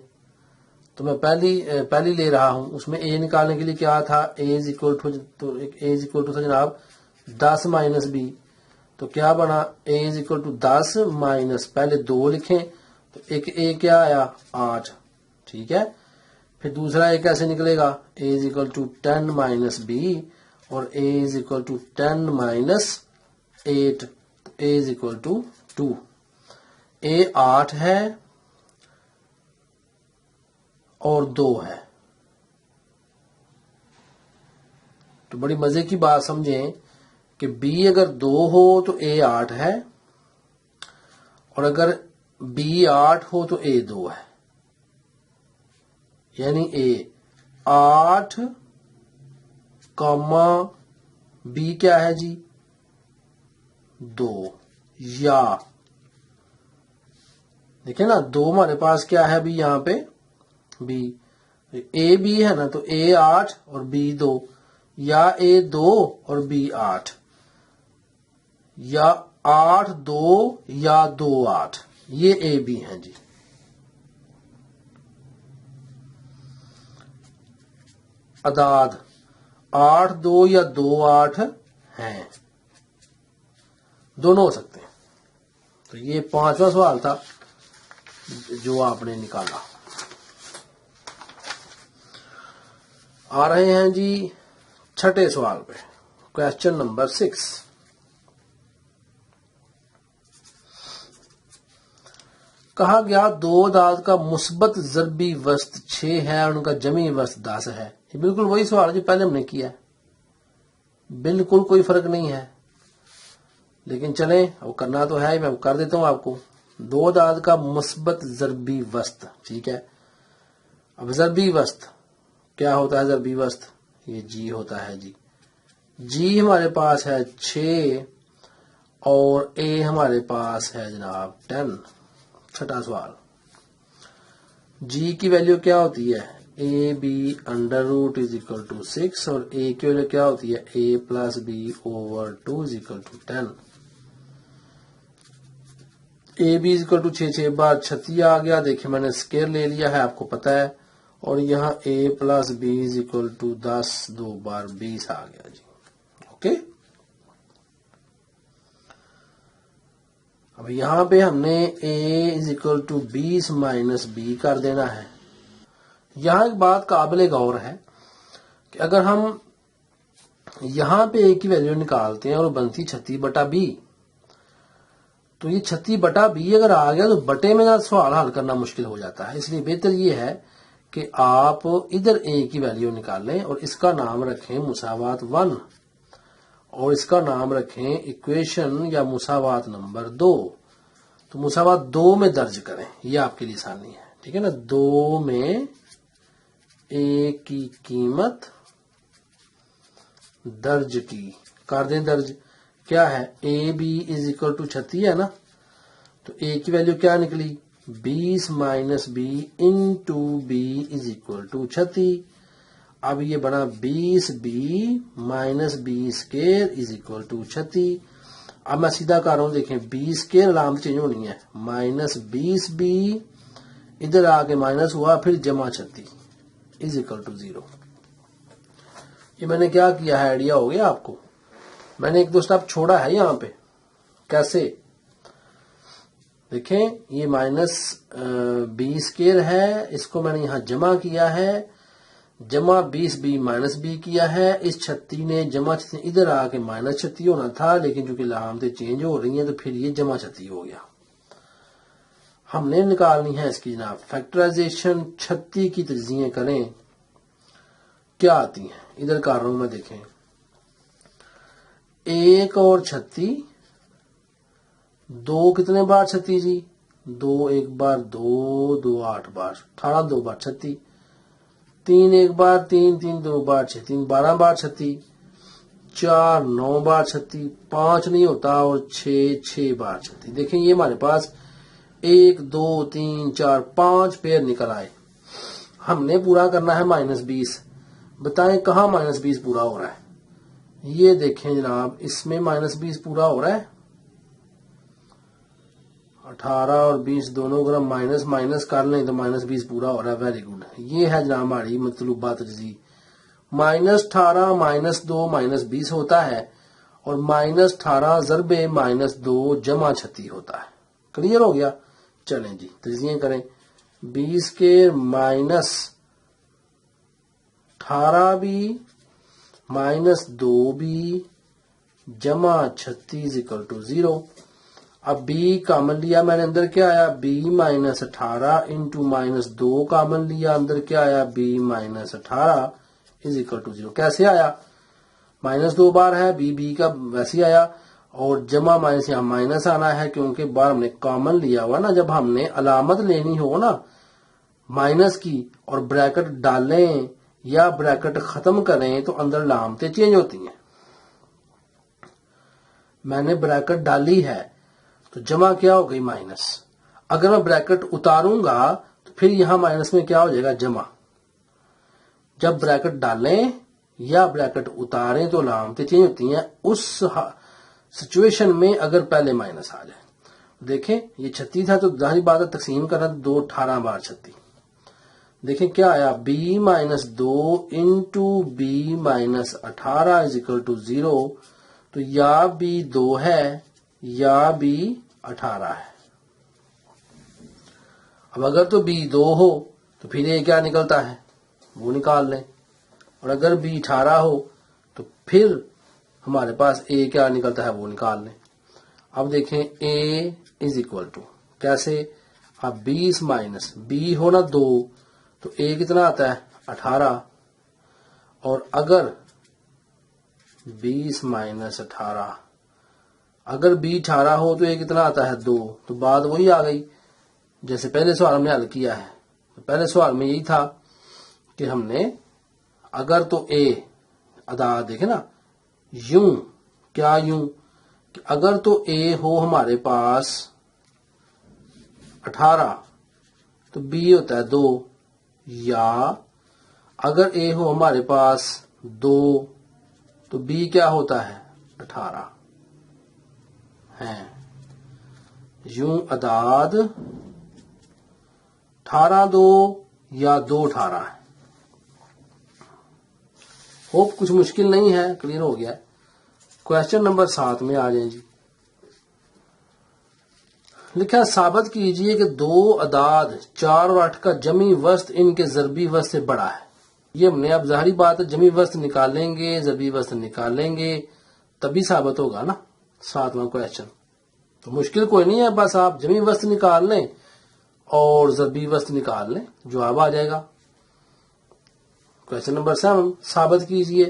तो मैं पहली ले रहा हूं, उसमें a निकालने के लिए क्या था, a इज इक्वल टू था जनाब 10 माइनस b। तो क्या बना, a is equal to 10 minus, पहले 2 लिखें तो एक a क्या आया 8, ठीक है। फिर दूसरा a कैसे निकलेगा, a is equal to 10 minus b और a is equal to 10 minus 8, a is equal to 2। a 8 है और 2 है, तो बड़ी मजे की बात समझें कि b अगर 2 हो तो a 8 है, और अगर b 8 हो तो a 2 है, यानी a 8 कॉमा b क्या है जी 2, या देखें ना 2 हमारे पास क्या है अभी यहाँ पे b, a b है ना, तो a 8 और b 2, या a 2 और b 8, या 8 2 या 2 8, ये a b है जी। अदाद 8 2 या 2 8 हैं, दोनों हो सकते हैं। तो ये 5वां सवाल था जो आपने निकाला। आ रहे हैं जी 6ठे सवाल पे, क्वेश्चन नंबर 6। कहा गया 2 अदाद का मुस्बत ज़रबी वस्त 6 है और उनका जमी वस्त 10 है। ये बिल्कुल वही सवाल है जो पहले हमने किया है, बिल्कुल कोई फर्क नहीं है, लेकिन चलें अब करना तो है, मैं कर देता हूं आपको। 2 अदाद का मुस्बत ज़रबी वस्त, ठीक है। अब ज़रबी वस्त क्या होता है, ज़रबी वस्त ये जी होता है जी। जी हमारे पास है 6 और ए हमारे पास है जनाब 10। 6ठा सवाल, जी की वैल्यू क्या होती है, A B under root is equal to 6 और ए की वैल्यू क्या होती है, A plus B over 2 is equal to 10। A B is equal to 6 बार 36 आ गया, देखिए मैंने स्केयर ले लिया है, आपको पता है, और यहाँ a plus B is equal to 10 2 बार 20 आ गया जी। ओके, अब यहाँ पे हमने a is equal to 20 minus B कर देना है। यहाँ एक बात काबिल गौर है कि अगर हम यहां पे ए की वैल्यू निकालते हैं और बनती 36/b। तो ये 36/b अगर आ गया तो बटे में सवाल हल करना मुश्किल हो जाता है। इसलिए बेहतर ये है कि आप इधर ए की वैल्यू निकालें और इसका नाम रखें मुसावात 1 और इसका नाम रखें इक्वेशन या मुसावात नंबर 2। तो मुसावात 2 में दर्ज करें, ये आपके लिए आसानी है, ठीक है ना। 2 में ए की कीमत दर्ज की कर दें दर्ज। क्या है, A B is equal to 36 है ना। तो ए की वैल्यू क्या निकली, 20 minus B into B is equal to 36। अब ये बना 20b minus B square is equal to 36। अब मैं सीधा कर रहा हूं, देखें बी स्केयर अलामत चेंज होनी है, माइनस 20b इधर आके माइनस हुआ, फिर जमा 36 इज इक्वल टू 0। ये मैंने क्या किया है, आइडिया हो गया आपको। मैंने एक दो स्टेप छोड़ा है यहाँ पे। कैसे, देखें ये माइनस बी स्केयर है, इसको मैंने यहां जमा किया है, जमा 20b माइनस बी किया है। इस 36 ने जमा 36 इधर आके माइनस 36 होना था, लेकिन चूंकि लामतें चेंज हो रही हैं तो फिर ये जमा 36 हो गया। हमने निकालनी है इसकी जनाब फैक्टराइजेशन। 36 की तज्जिए करें, क्या आती हैं, इधर कर रहा हूं मैं, देखें 1 और 36, 2 कितने बार 36 जी, 2 1 बार, 2 2 8 बार, 18 2 बार 36, 3 1 बार, 3 3 2 बार 6 3 12 बार 36, 4 9 बार 36, 5 नहीं होता और 6 6 बार 36। देखें ये हमारे पास 1 2 3 4 5 पेयर निकल आए। हमने पूरा करना है -20। बताएं कहां -20 पूरा हो रहा है। ये देखें जनाब, इसमें -20 पूरा हो रहा है। 18 और 20 दोनों अगर माइनस माइनस कर लें तो -20 पूरा हो रहा है। वेरी गुड, ये है जनाब हमारी मतलूबा तजज़ी। -18 -2 -20 होता है और -18 ज़रबे -2 जमा 36 होता है। क्लियर हो गया। चलें जी तजज़िए करें। 20 के -18b -2b जमा 36 इक्वल टू 0। अब b कॉमन लिया मैंने, अंदर क्या आया, b -18 इंटू -2 कॉमन लिया, अंदर क्या आया, b -18 इज इक्वल टू 0। कैसे आया, -2 बार है, b का वैसे ही आया, और जमा माइनस यहाँ माइनस आना है क्योंकि बार हमने कॉमन लिया हुआ ना। जब हमने अलामत लेनी हो ना माइनस की और ब्रैकेट डालें या ब्रैकेट खत्म करें तो अंदर अलामतें चेंज होती हैं। मैंने ब्रैकेट डाली है तो जमा क्या हो गई, माइनस। अगर मैं ब्रैकेट उतारूंगा तो फिर यहां माइनस में क्या हो जाएगा, जमा। जब ब्रैकेट डालें या ब्रैकेट उतारें तो अलामतें चेंज होती हैं। उस सिचुएशन में अगर पहले माइनस आ जाए, देखें ये 36 था तो जाहिर बात है तकसीम करना, 2 18 बार 36। देखें क्या आया, b -2 into b -18 is equal to 0। तो या b 2 है या b 18 है। अब अगर तो b 2 हो तो फिर ये क्या निकलता है वो निकाल लें, और अगर b 18 हो तो फिर हमारे पास a क्या निकलता है वो निकाल लें। अब देखें a इज इक्वल टू कैसे, अब 20 माइनस b हो ना 2 तो a कितना आता है 18, और अगर 20 माइनस 18, अगर b 18 हो तो a कितना आता है 2। तो बात वही आ गई जैसे पहले सवाल हमने हल किया है। तो पहले सवाल में यही था कि हमने अगर तो a अदा देखे ना, यूं क्या, यूं कि अगर तो a हो हमारे पास 18 तो b होता है 2, या अगर a हो हमारे पास 2 तो b क्या होता है 18 है। यूं अदाद 18 2 या 2 18 है। होप कुछ मुश्किल नहीं है, क्लियर हो गया। क्वेश्चन नंबर 7 में आ जाए जी। लिखा साबित कीजिए कि 2 अदाद 4 और 8 का जमी वस्त इनके ज़रबी वस्त से बड़ा है। ये हमने अब जाहिर बात है जमी वस्त निकालेंगे, ज़रबी वस्त निकालेंगे तभी साबित होगा ना 7वां क्वेश्चन। तो मुश्किल कोई नहीं है, बस आप जमी वस्त निकाल लें और ज़रबी वस्त निकाल लें, जवाब आ जाएगा। क्वेश्चन नंबर 7 साबित कीजिए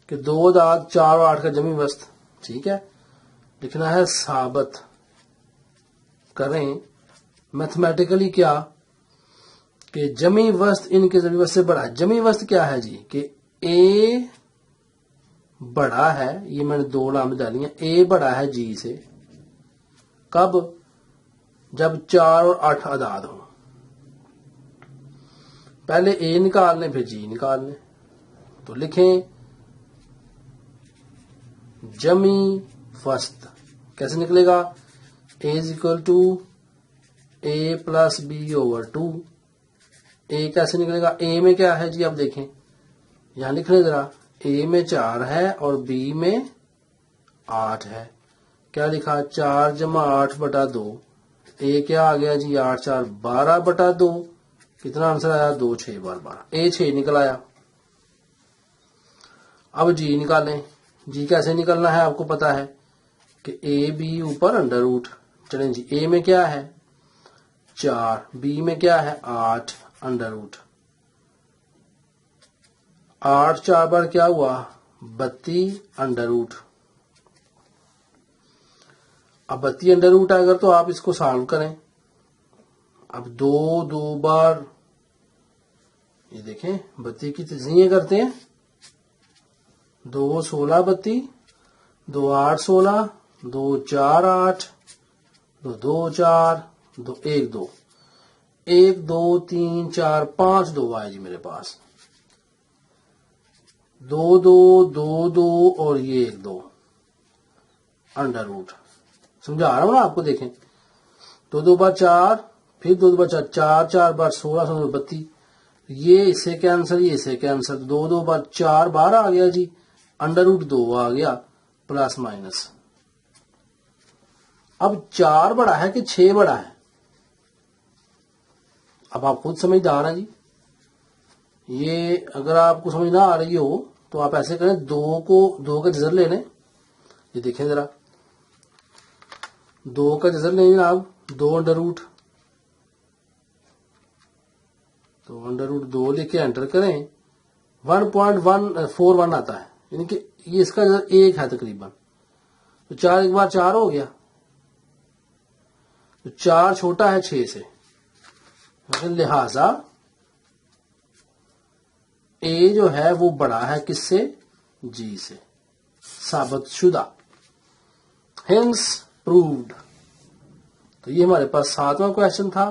कि 2 दाद 4 और 8 का जमी वस्त। ठीक है, लिखना है साबित करें मैथमेटिकली क्या कि जमी वस्त इनके जमी वस्त से बड़ा है। जमी वस्त क्या है जी कि ए बड़ा है, ये मैंने 2 नाम डाली हैं, ए बड़ा है जी से। कब? जब 4 और 8 अदाद हो। पहले ए निकाल लें फिर जी निकाल लें। तो लिखें जमी वस्त कैसे निकलेगा? A is equal to A plus B over 2। A कैसे निकलेगा? ए में क्या है जी, अब देखें यहां लिख लें जरा। ए में 4 है और बी में 8 है। क्या लिखा? 4 जमा 8 बटा 2। ए क्या आ गया जी? 8 4 12 बटा 2। कितना आंसर आया? 2 6 बार 12। ए 6 निकल आया। अब जी निकालें। जी कैसे निकलना है आपको पता है कि ए बी ऊपर अंडर रूट। चलें जी, ए में क्या है? 4, बी में क्या है? 8 अंडर रूट। 8 4 बार क्या हुआ? 32 अंडर रूट। अब 32 अंडर रूट आएगा तो आप इसको सॉल्व करें। अब 2 बार ये देखें 32 की तस्नीय करते हैं। 2 16 32, 2 8 16, 2 4 8, 2 2 4, 2 1 2, 1 2 3 4 5 2 आए जी मेरे पास। 2 2 2 2 और ये 1 2 अंडर रूट। समझा रहा हूं ना आपको? देखें 2 2 बार 4, फिर 2 2 बार 4, 4 4 बार 16 16 32। ये इससे कैंसिल, ये इससे कैंसिल। 2 2 बार 4 बार आ गया जी, अंडर रूट 2 आ गया, प्लस माइनस। अब 4 बड़ा है कि 6 बड़ा है? अब आप खुद समझदार हैं जी। ये अगर आपको समझ ना आ रही हो तो आप ऐसे करें, 2 का जजर ले लें। ये देखें जरा, 2 का जजर लें जनाब, 2 अंडर रूट। तो अंडर रूट 2 लिखे एंटर करें, 1.141 आता है, यानी कि ये इसका जजर 1 है तकरीबन। तो 4 एक बार 4 हो गया। तो 4 छोटा है 6 से, लिहाजा ए जो है वो बड़ा है किससे? जी से। साबित शुदा, हेंस प्रूव्ड। तो ये हमारे पास 7वां क्वेश्चन था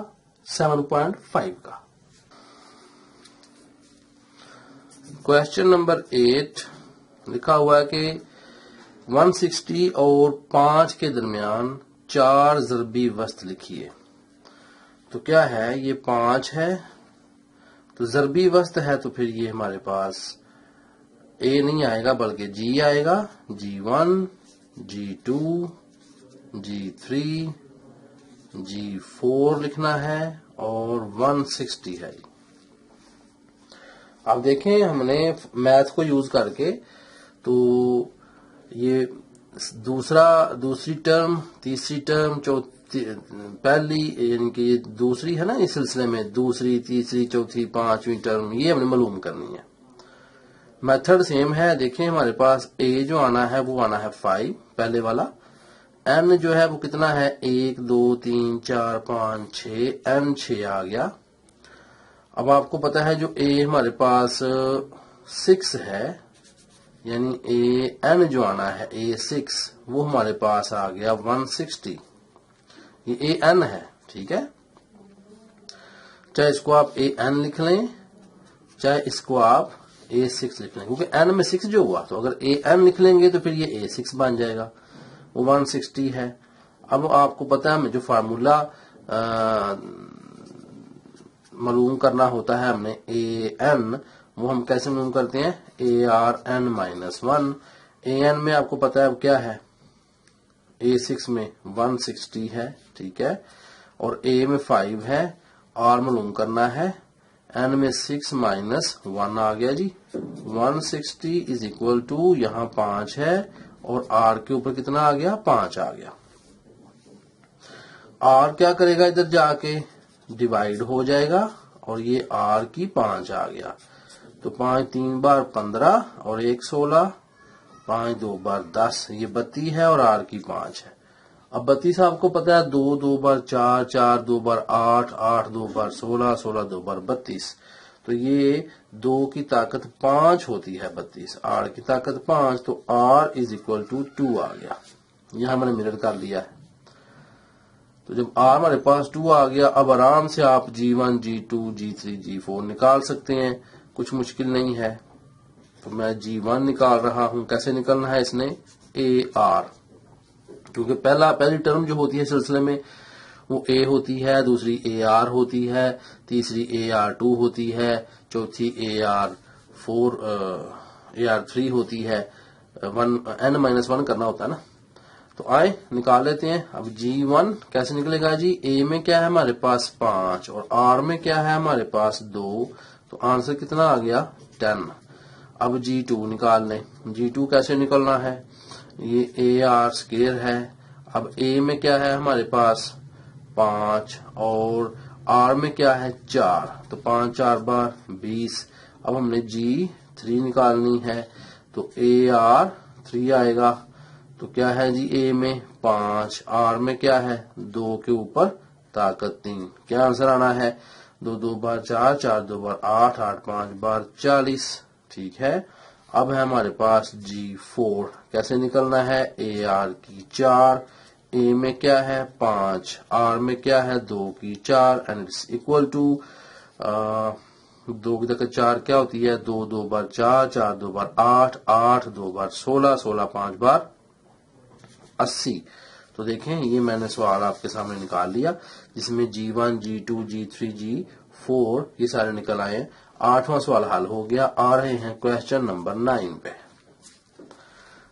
7.5 का। क्वेश्चन नंबर 8 लिखा हुआ है कि 160 और 5 के दरमियान 4 ज़रबी वस्त लिखिए। तो क्या है? ये 5 है, तो ज़रबी वस्त है, तो फिर ये हमारे पास ए नहीं आएगा बल्कि जी आएगा। G1, G2, G3, G4 लिखना है और 160 है। अब देखें हमने मैथ को यूज करके, तो ये दूसरी टर्म, तीसरी टर्म, चौथी, पहली यानी कि ये दूसरी है ना, इस सिलसिले में दूसरी, तीसरी, चौथी, 5वीं टर्म ये हमने मालूम करनी है। मेथड सेम है। देखें हमारे पास ए जो आना है वो आना है 5 पहले वाला। एन जो है वो कितना है? 1 2 3 4 5 6, एन 6 आ गया। अब आपको पता है जो ए हमारे पास 6 है, यानी ए एन जो आना है A6 वो हमारे पास आ गया 160। ये ए एन है, ठीक है। चाहे इसको आप ए एन लिख लें, चाहे इसको आप A6 लिख लें, क्योंकि एन में 6 जो हुआ, तो अगर ए एन लिख लेंगे तो फिर ये A6 बन जाएगा, वो 160 है। अब आपको पता है हमें जो फार्मूला मालूम करना होता है हमने ए एन, वो हम कैसे मालूम करते हैं? ARN-1। ए एन में आपको पता है अब क्या है? A6 में 160 है, ठीक है, और ए में 5 है, आर मालूम करना है, n में 6 माइनस 1 आ गया जी। 160 इज इक्वल टू यहाँ 5 है और r के ऊपर कितना आ गया, 5 आ गया। r क्या करेगा, इधर जाके डिवाइड हो जाएगा और ये r की 5 आ गया। तो 5 3 बार 15 और 1 16, 5 2 बार 10, ये 32 है और r की 5 है। अब 32 आपको पता है 2 2 बार 4, 4 2 बार 8, 8 2 बार 16, 16 2 बार 32। तो ये 2 की ताकत 5 होती है 32, r की ताकत 5, तो r इज इक्वल टू 2 आ गया। यह मैंने मिरर कर लिया है। तो जब r हमारे पास 2 आ गया, अब आराम से आप G1, G2, G3, G4 निकाल सकते हैं, कुछ मुश्किल नहीं है। तो मैं G1 निकाल रहा हूं। कैसे निकलना है इसने, AR, क्योंकि पहली टर्म जो होती है सिलसिले में वो A होती है, दूसरी AR होती है, तीसरी AR2 होती है, चौथी AR3 होती है। n-1 करना होता है ना। तो आए निकाल लेते हैं। अब G1 कैसे निकलेगा जी, A में क्या है हमारे पास 5 और R में क्या है हमारे पास 2, तो आंसर कितना आ गया 10। अब G2 निकाल लें। G2 कैसे निकलना है, ये AR स्क्वायर है। अब A में क्या है हमारे पास 5 और R में क्या है 4, तो 5 4 बार 20। अब हमने G3 निकालनी है, तो AR 3 आएगा। तो क्या है जी, A में 5, R में क्या है 2 के ऊपर ताकत 3। क्या आंसर आना है, 2 2 बार 4, 4 2 बार 8, 8 5 बार 40। ठीक है। अब है हमारे पास G4, कैसे निकलना है, AR की 4, A में क्या है 5, R में क्या है 2 की 4 एंड इट्स इक्वल टू 2 की ताकत 4 क्या होती है, 2 2 बार 4, 4 2 बार 8, 8 2 बार 16, 16 5 बार 80। तो देखें ये मैंने सवाल आपके सामने निकाल लिया, जिसमें G1, G2, G3, G4 ये सारे निकल आए हैं। 8वां सवाल हल हो गया। आ रहे हैं क्वेश्चन नंबर 9 पे।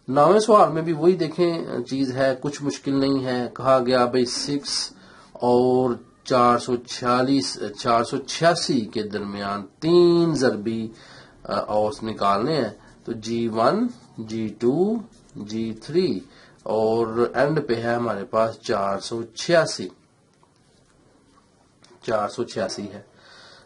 9वें सवाल में भी वही देखें चीज है, कुछ मुश्किल नहीं है। कहा गया भाई 6 और 486 के दरमियान 3 ज़रबी औस निकालने हैं। तो G1, G2, G3 और एंड पे है हमारे पास 486 है।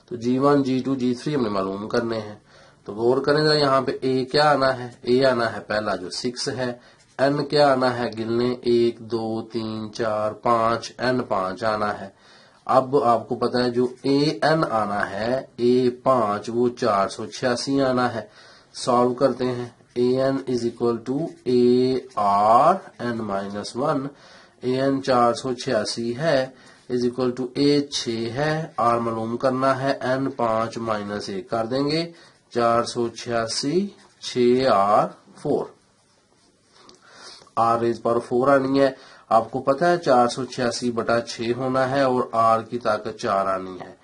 तो G1, G2, G3 हमने मालूम करने हैं। तो गौर करें जरा, यहाँ पे A क्या आना है, A आना है पहला जो 6 है। N क्या आना है गिनने, 1 2 3 4 5, N 5 आना है। अब आपको पता है जो AN आना है, A5 वो 486 आना है। सॉल्व करते हैं। AN is equal to ARN-1, AN 486 है इज इक्वल टू A 6 है, R मालूम करना है, N 5 माइनस 1 कर देंगे, 486 6R 4, R रेज पर 4 आनी है। आपको पता है 486 बटा 6 होना है और R की ताकत 4 आनी है।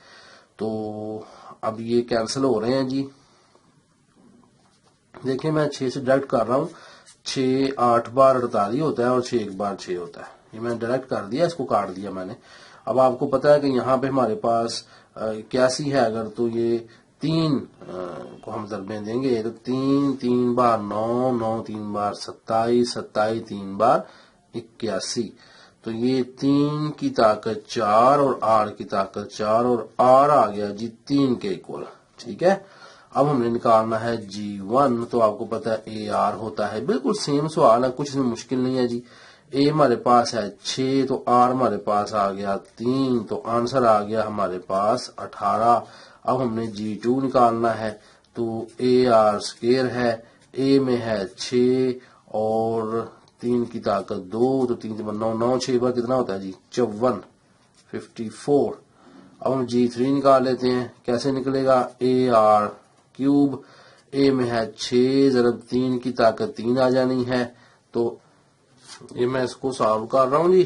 तो अब ये कैंसिल हो रहे हैं जी। देखिए मैं 6 से डायरेक्ट कर रहा हूँ। 6 8 बार 48 होता है और 6 1 बार 6 होता है। ये मैंने डायरेक्ट कर दिया, इसको काट दिया मैंने। अब आपको पता है कि यहाँ पे हमारे पास 81 है अगर, तो ये 3 को हम ज़रबे देंगे, तो 3 3 बार 9, 9 3 बार 27, 27 3 बार 81। तो ये 3 की ताकत 4 और R की ताकत 4 और R आ गया जी 3 के इक्वल। ठीक है। अब हमने निकालना है G1, तो आपको पता है AR होता है, बिल्कुल सेम सवाल है, कुछ इसमें मुश्किल नहीं है जी। A हमारे पास है 6, तो R हमारे पास आ गया 3, तो आंसर आ गया हमारे पास 18। अब हमने G2 निकालना है, तो AR स्क्वायर है, A में है 6 और 3 की ताकत 2, तो 3 9 9 6 बार कितना होता है जी 54, 54। अब हम G3 निकाल लेते हैं। कैसे निकलेगा, AR क्यूब, A में है 6 ज़रब 3 की ताकत 3 आ जानी है। तो ये मैं इसको सॉल्व कर रहा हूं जी।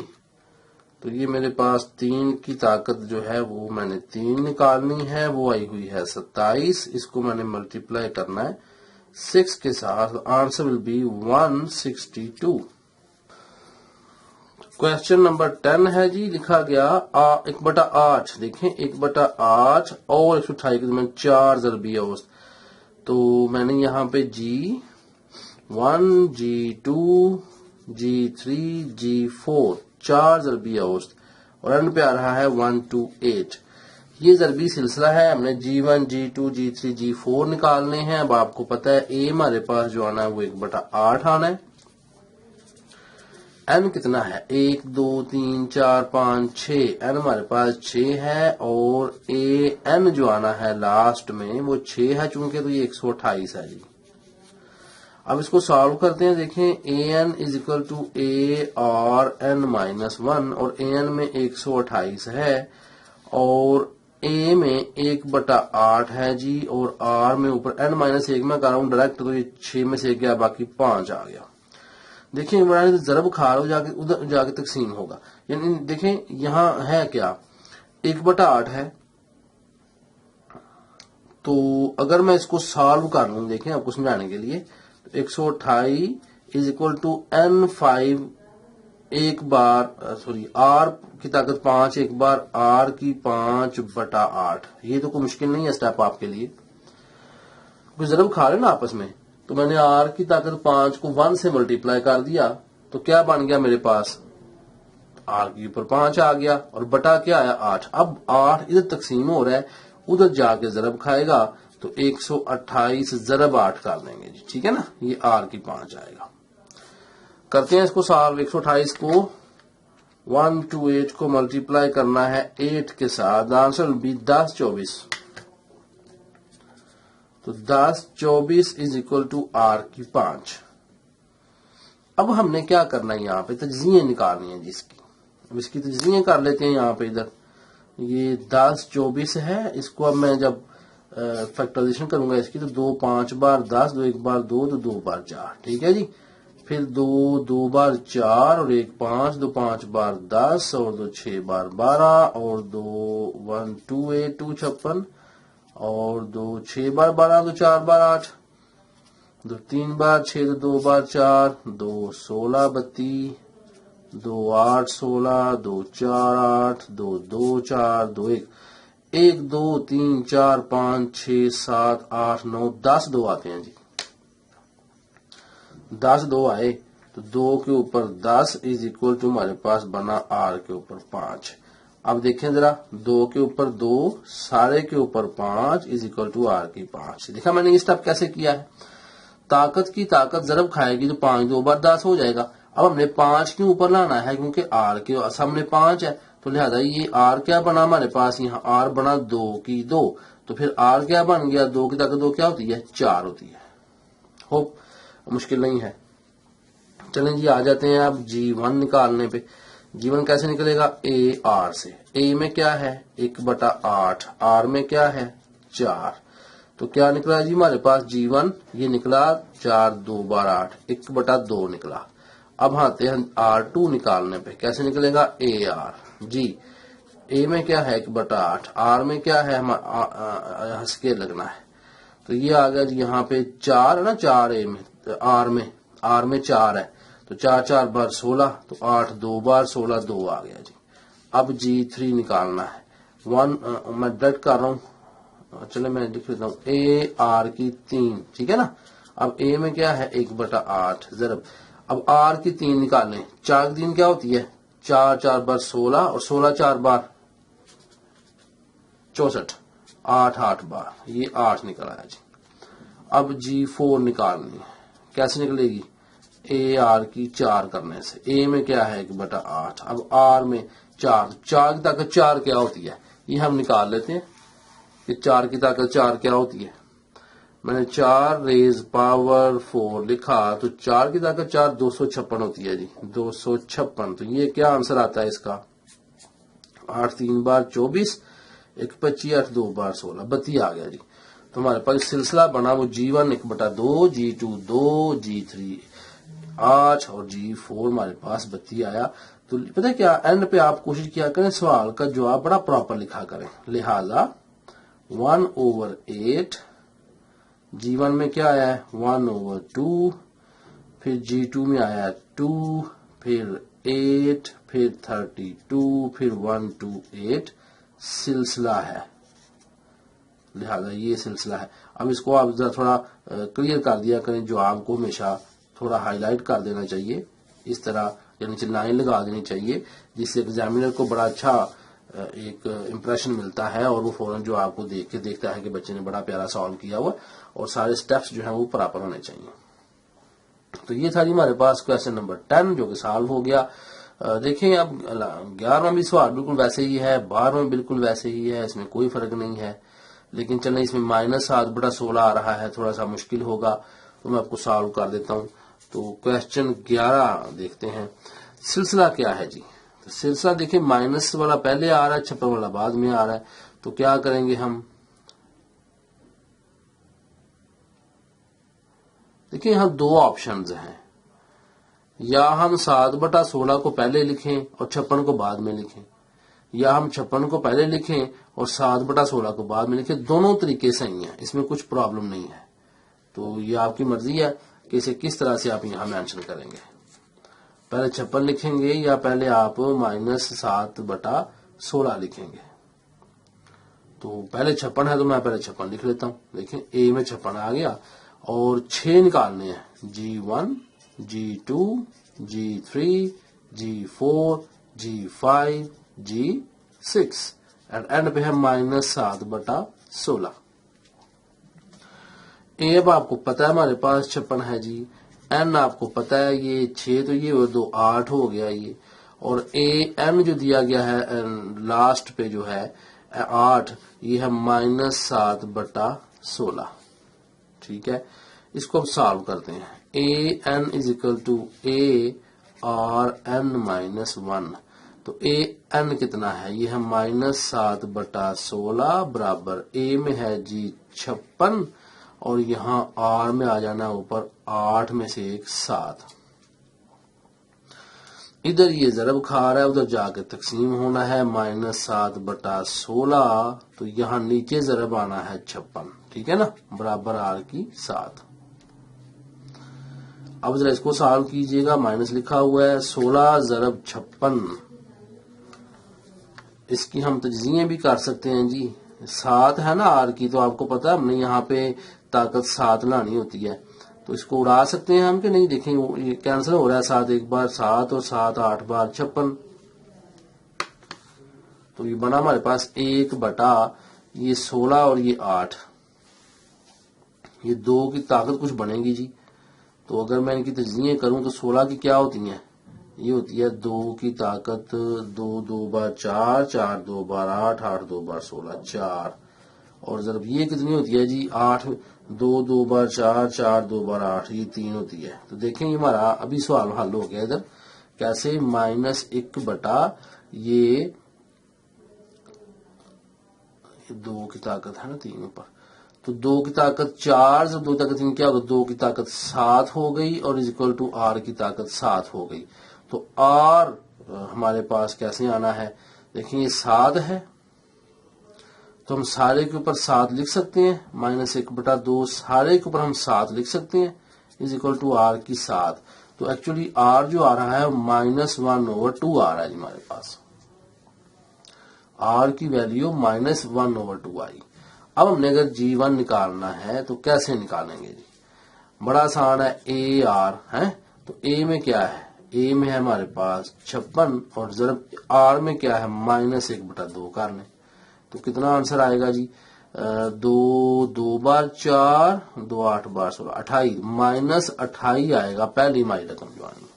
तो ये मेरे पास 3 की ताकत जो है वो मैंने 3 निकालनी है, वो आई हुई है 27। इसको मैंने मल्टीप्लाई करना है 6 के साथ। Answer will be 162। Question number 10 है जी, लिखा गया 1/8, देखें 1/8 और 128 के दरमियान 4 ज़रबी औसत। तो मैंने यहाँ पे G1 G2 G3 G4 4 ज़रबी औसत और एंड पे आ रहा है 1 to 8। ये ज़रबी सिलसिला है। हमने G1 G2 G3 G4 निकालने हैं। अब आपको पता है A हमारे पास जो आना है वो 1/8 आना है। n कितना है, 1 2 3 4 5 6, n हमारे पास 6 है और an जो आना है लास्ट में वो 6 है, चूंकि तो ये 128 है जी। अब इसको सॉल्व करते हैं। देखें an is equal to a और n-1 और an में 128 है और a में 1/8 है जी और r में ऊपर n-1 में कर रहा हूं डायरेक्ट, तो ये 6 में से 1 गया, बाकी 5 आ गया। देखिए इमरान जरब खार हो जाके उधर जाके तकसीम होगा, यानी देखें यहाँ है क्या 1/8 है। तो अगर मैं इसको सॉल्व कर लूं, देखें आपको समझाने के लिए, तो 128 इज इक्वल टू n5 एक बार सॉरी r की ताकत 5 एक बार r की 5/8। ये तो कोई मुश्किल नहीं है स्टेप आपके लिए, कोई जरब खा रहे ना आपस में। तो मैंने r की ताकत 5 को 1 से मल्टीप्लाई कर दिया, तो क्या बन गया मेरे पास, r के ऊपर 5 आ गया और बटा क्या आया 8। अब 8 इधर तकसीम हो रहा है, उधर जाके जरब खाएगा, तो 128 ज़रब 8 कर देंगे जी, ठीक है ना। ये r की 5 आएगा। करते हैं इसको सॉल्व। 128 को 1 to 8 को मल्टीप्लाई करना है 8 के साथ, आंसर भी 10 24। तो 10 24 इज इक्वल टू r की 5। अब हमने क्या करना है, यहाँ पे तजज़िये निकालनी है जिसकी। अब इसकी तजज़िये कर लेते हैं। यहाँ पे इधर ये 10 24 है, इसको अब मैं जब फैक्टराइजेशन करूंगा इसकी, तो 2 5 बार 10, 2 1 बार 2, तो 2 बार 4, ठीक है जी। फिर 2 2 बार 4 और 1 5, 2 5 बार 10 और 2 6 बार 12 और 2 1 2 8 2 56 और 2 6 बार 12, 2 4 बार 8, 2 3 बार 6, 2 बार 4, 2 16 32, 2 8 16, 2 4 8, 2 2 4 2 1 1 2 3 4 5 6 7 8 9 10 2 आते हैं जी। 10 2 आए, तो 2 के ऊपर 10 इज इक्वल टू हमारे पास बना r के ऊपर 5। अब देखें जरा, 2 के ऊपर 2 सारे के ऊपर 5 इज इक्वल टू r की 5। देखा मैंने ये स्टेप कैसे किया है। ताकत की ताकत जरब खाएगी तो 5 2 बार 10 हो जाएगा। अब हमने 5 के ऊपर लाना है, क्योंकि r के सामने 5 है, तो लिहाजा ये r क्या बना हमारे पास, यहाँ r बना 2 की 2, तो फिर r क्या बन गया, 2 की ताकत 2 क्या होती है, 4 होती है। होप मुश्किल नहीं है। चलें जी, आ जाते हैं अब G1 निकालने पे। G1 कैसे निकलेगा, a r से। a में क्या है 1/8, r में क्या है 4, तो क्या निकला जी हमारे पास G1, ये निकला 4 2 बार 8, 1/2 निकला। अब आते हैं R2 निकालने पे, कैसे निकलेगा AR जी। A में क्या है 1/8, R में क्या है हंस के लगना है, तो ये आ गया जी। यहाँ पे 4 है ना, 4 A में, R में 4 है, तो 4 4 बार 16, तो 8 2 बार 16 2 आ गया जी। अब G3 निकालना है। 1 मैं डायरेक्ट कर रहा हूँ, चलो मैं लिख लेता हूँ A R की 3, ठीक है ना। अब A में क्या है 1/8 जरब। अब R की 3 निकालें, 4 की 3 क्या होती है, 4 4 बार 16 और 16 4 बार 64, 8 8 बार, ये 8 निकल आया जी। अब G4 निकालनी है, कैसे निकलेगी, A R की 4 करने से। A में क्या है 1/8, अब R में 4, 4 की ताकत 4 क्या होती है, ये हम निकाल लेते हैं कि 4 की ताकत 4 क्या होती है। मैंने 4 रेज पावर 4 लिखा, तो 4 की ताकत 4 256 होती है जी, 256। तो ये क्या आंसर आता है इसका, 8 3 बार 24, 1 25, 8 2 बार 16, 32 आ गया जी। तो हमारे पास सिलसिला बना वो G1 1/2, G2 2, G3 8 और G4 हमारे पास 32 आया। तो पता है क्या, एंड पे आप कोशिश किया करें सवाल का जवाब बड़ा प्रॉपर लिखा करें। लिहाजा 1/8, G1 में क्या आया है 1/2, फिर G2 में आया 2, फिर 8 फिर 32 फिर 1 2 8 सिलसिला है, लिहाजा ये सिलसिला है। अब इसको आप जरा थोड़ा क्लियर कर दिया करें, जो आपको हमेशा थोड़ा हाईलाइट कर देना चाहिए इस तरह, या नीचे लाइन लगा देनी चाहिए, जिससे एग्जामिनर को बड़ा अच्छा एक इम्प्रेशन मिलता है और वो फौरन जो आपको देख के देखता है कि बच्चे ने बड़ा प्यारा सॉल्व किया हुआ और सारे स्टेप्स जो है वो प्रॉपर होने चाहिए। तो ये था जी हमारे पास क्वेश्चन नंबर 10 जो कि सॉल्व हो गया। देखें अब 11वां भी सवाल बिल्कुल वैसे ही है, 12वां बिल्कुल वैसे ही है, इसमें कोई फर्क नहीं है। लेकिन चलें इसमें -7/16 आ रहा है, थोड़ा सा मुश्किल होगा, तो मैं आपको सॉल्व कर देता हूं। तो क्वेश्चन 11 देखते हैं, सिलसिला क्या है जी। तो सिलसिला देखिए माइनस वाला पहले आ रहा है, 56 वाला बाद में आ रहा है। तो क्या करेंगे हम, देखिए यहां दो ऑप्शंस हैं, या हम 7/16 को पहले लिखें और 56 को बाद में लिखें, या हम 56 को पहले लिखें और 7/16 को बाद में लिखें। दोनों तरीके सही हैं, इसमें कुछ प्रॉब्लम नहीं है। तो ये आपकी मर्जी है कि इसे किस तरह से आप यहां मेंशन करेंगे, पहले 56 लिखेंगे या पहले आप -7/16 लिखेंगे। तो पहले 56 है तो मैं पहले 56 लिख लेता हूं। देखें ए में 56 आ गया और 6 निकालने हैं, G1 G2 G3 G4 G5 G6 and and पे है -7/16। ए अब आपको पता है हमारे पास 56 है जी, एन आपको पता है ये 6 तो ये और 2 8 हो गया ये, और ए एन जो दिया गया है लास्ट पे जो है 8, ये है -7/16। ठीक है, इसको हम सॉल्व करते हैं। A N is equal to ए और एन -1। तो ए एन कितना है, ये है -7/16 बराबर ए में है जी 56 और यहां आर में आ जाना ऊपर 8 में से 1 7। इधर ये ज़रब खा रहा है, उधर जाके तकसीम होना है, -7/16। तो यहां नीचे ज़रब आना है 56, ठीक है ना, बराबर आर की 7। अब जरा इसको सॉल्व कीजिएगा, माइनस लिखा हुआ है, 16 ज़रब 56। इसकी हम तज्जिए भी कर सकते हैं जी, 7 है ना आर की, तो आपको पता है हमने यहाँ पे ताकत 7 लानी होती है, तो इसको उड़ा सकते हैं हम कि नहीं। देखें ये कैंसिल हो रहा है, 7 एक बार 7 और 7 8 बार 56। तो ये बना हमारे पास 1/, ये 16 और ये 8, ये 2 की ताकत कुछ बनेगी जी। तो अगर मैं इनकी तज्जिए करूं तो 16 की क्या होती है, ये होती है 2 की ताकत 2 2 बार 4 4 2 बार 8 8 2 बार 16 4, और जब ये कितनी होती है जी 8 2 2 बार 4 4 2 बार 8, ये 3 होती है। तो देखें ये हमारा अभी सवाल हल हो गया। इधर कैसे, -1/, ये 2 की ताकत है ना 3 ऊपर, तो 2 की ताकत 4 से 2 की ताकत 3 क्या होगा, 2 की ताकत 7 हो गई और इज इक्वल टू आर की ताकत 7 हो गई। तो आर हमारे पास कैसे आना है, देखिए ये 7 है तो हम सारे के ऊपर 7 लिख सकते हैं, -1/2 सारे के ऊपर हम 7 लिख सकते हैं, इज इक्वल टू आर की 7। तो एक्चुअली आर जो आ रहा है -1/2 आ रहा है जी हमारे पास, आर की वैल्यू -1/2 आई। अब हमने अगर G1 निकालना है तो कैसे निकालेंगे जी, बड़ा आसान है, ए आर है। तो ए में क्या है, ए में है हमारे पास 56 और जरब आर में क्या है -1/2 कर लें। तो कितना आंसर आएगा जी, 2 2 बार 4 2 8 बार 16 28, -28 आएगा। पहली हमारी रकम जो आनी है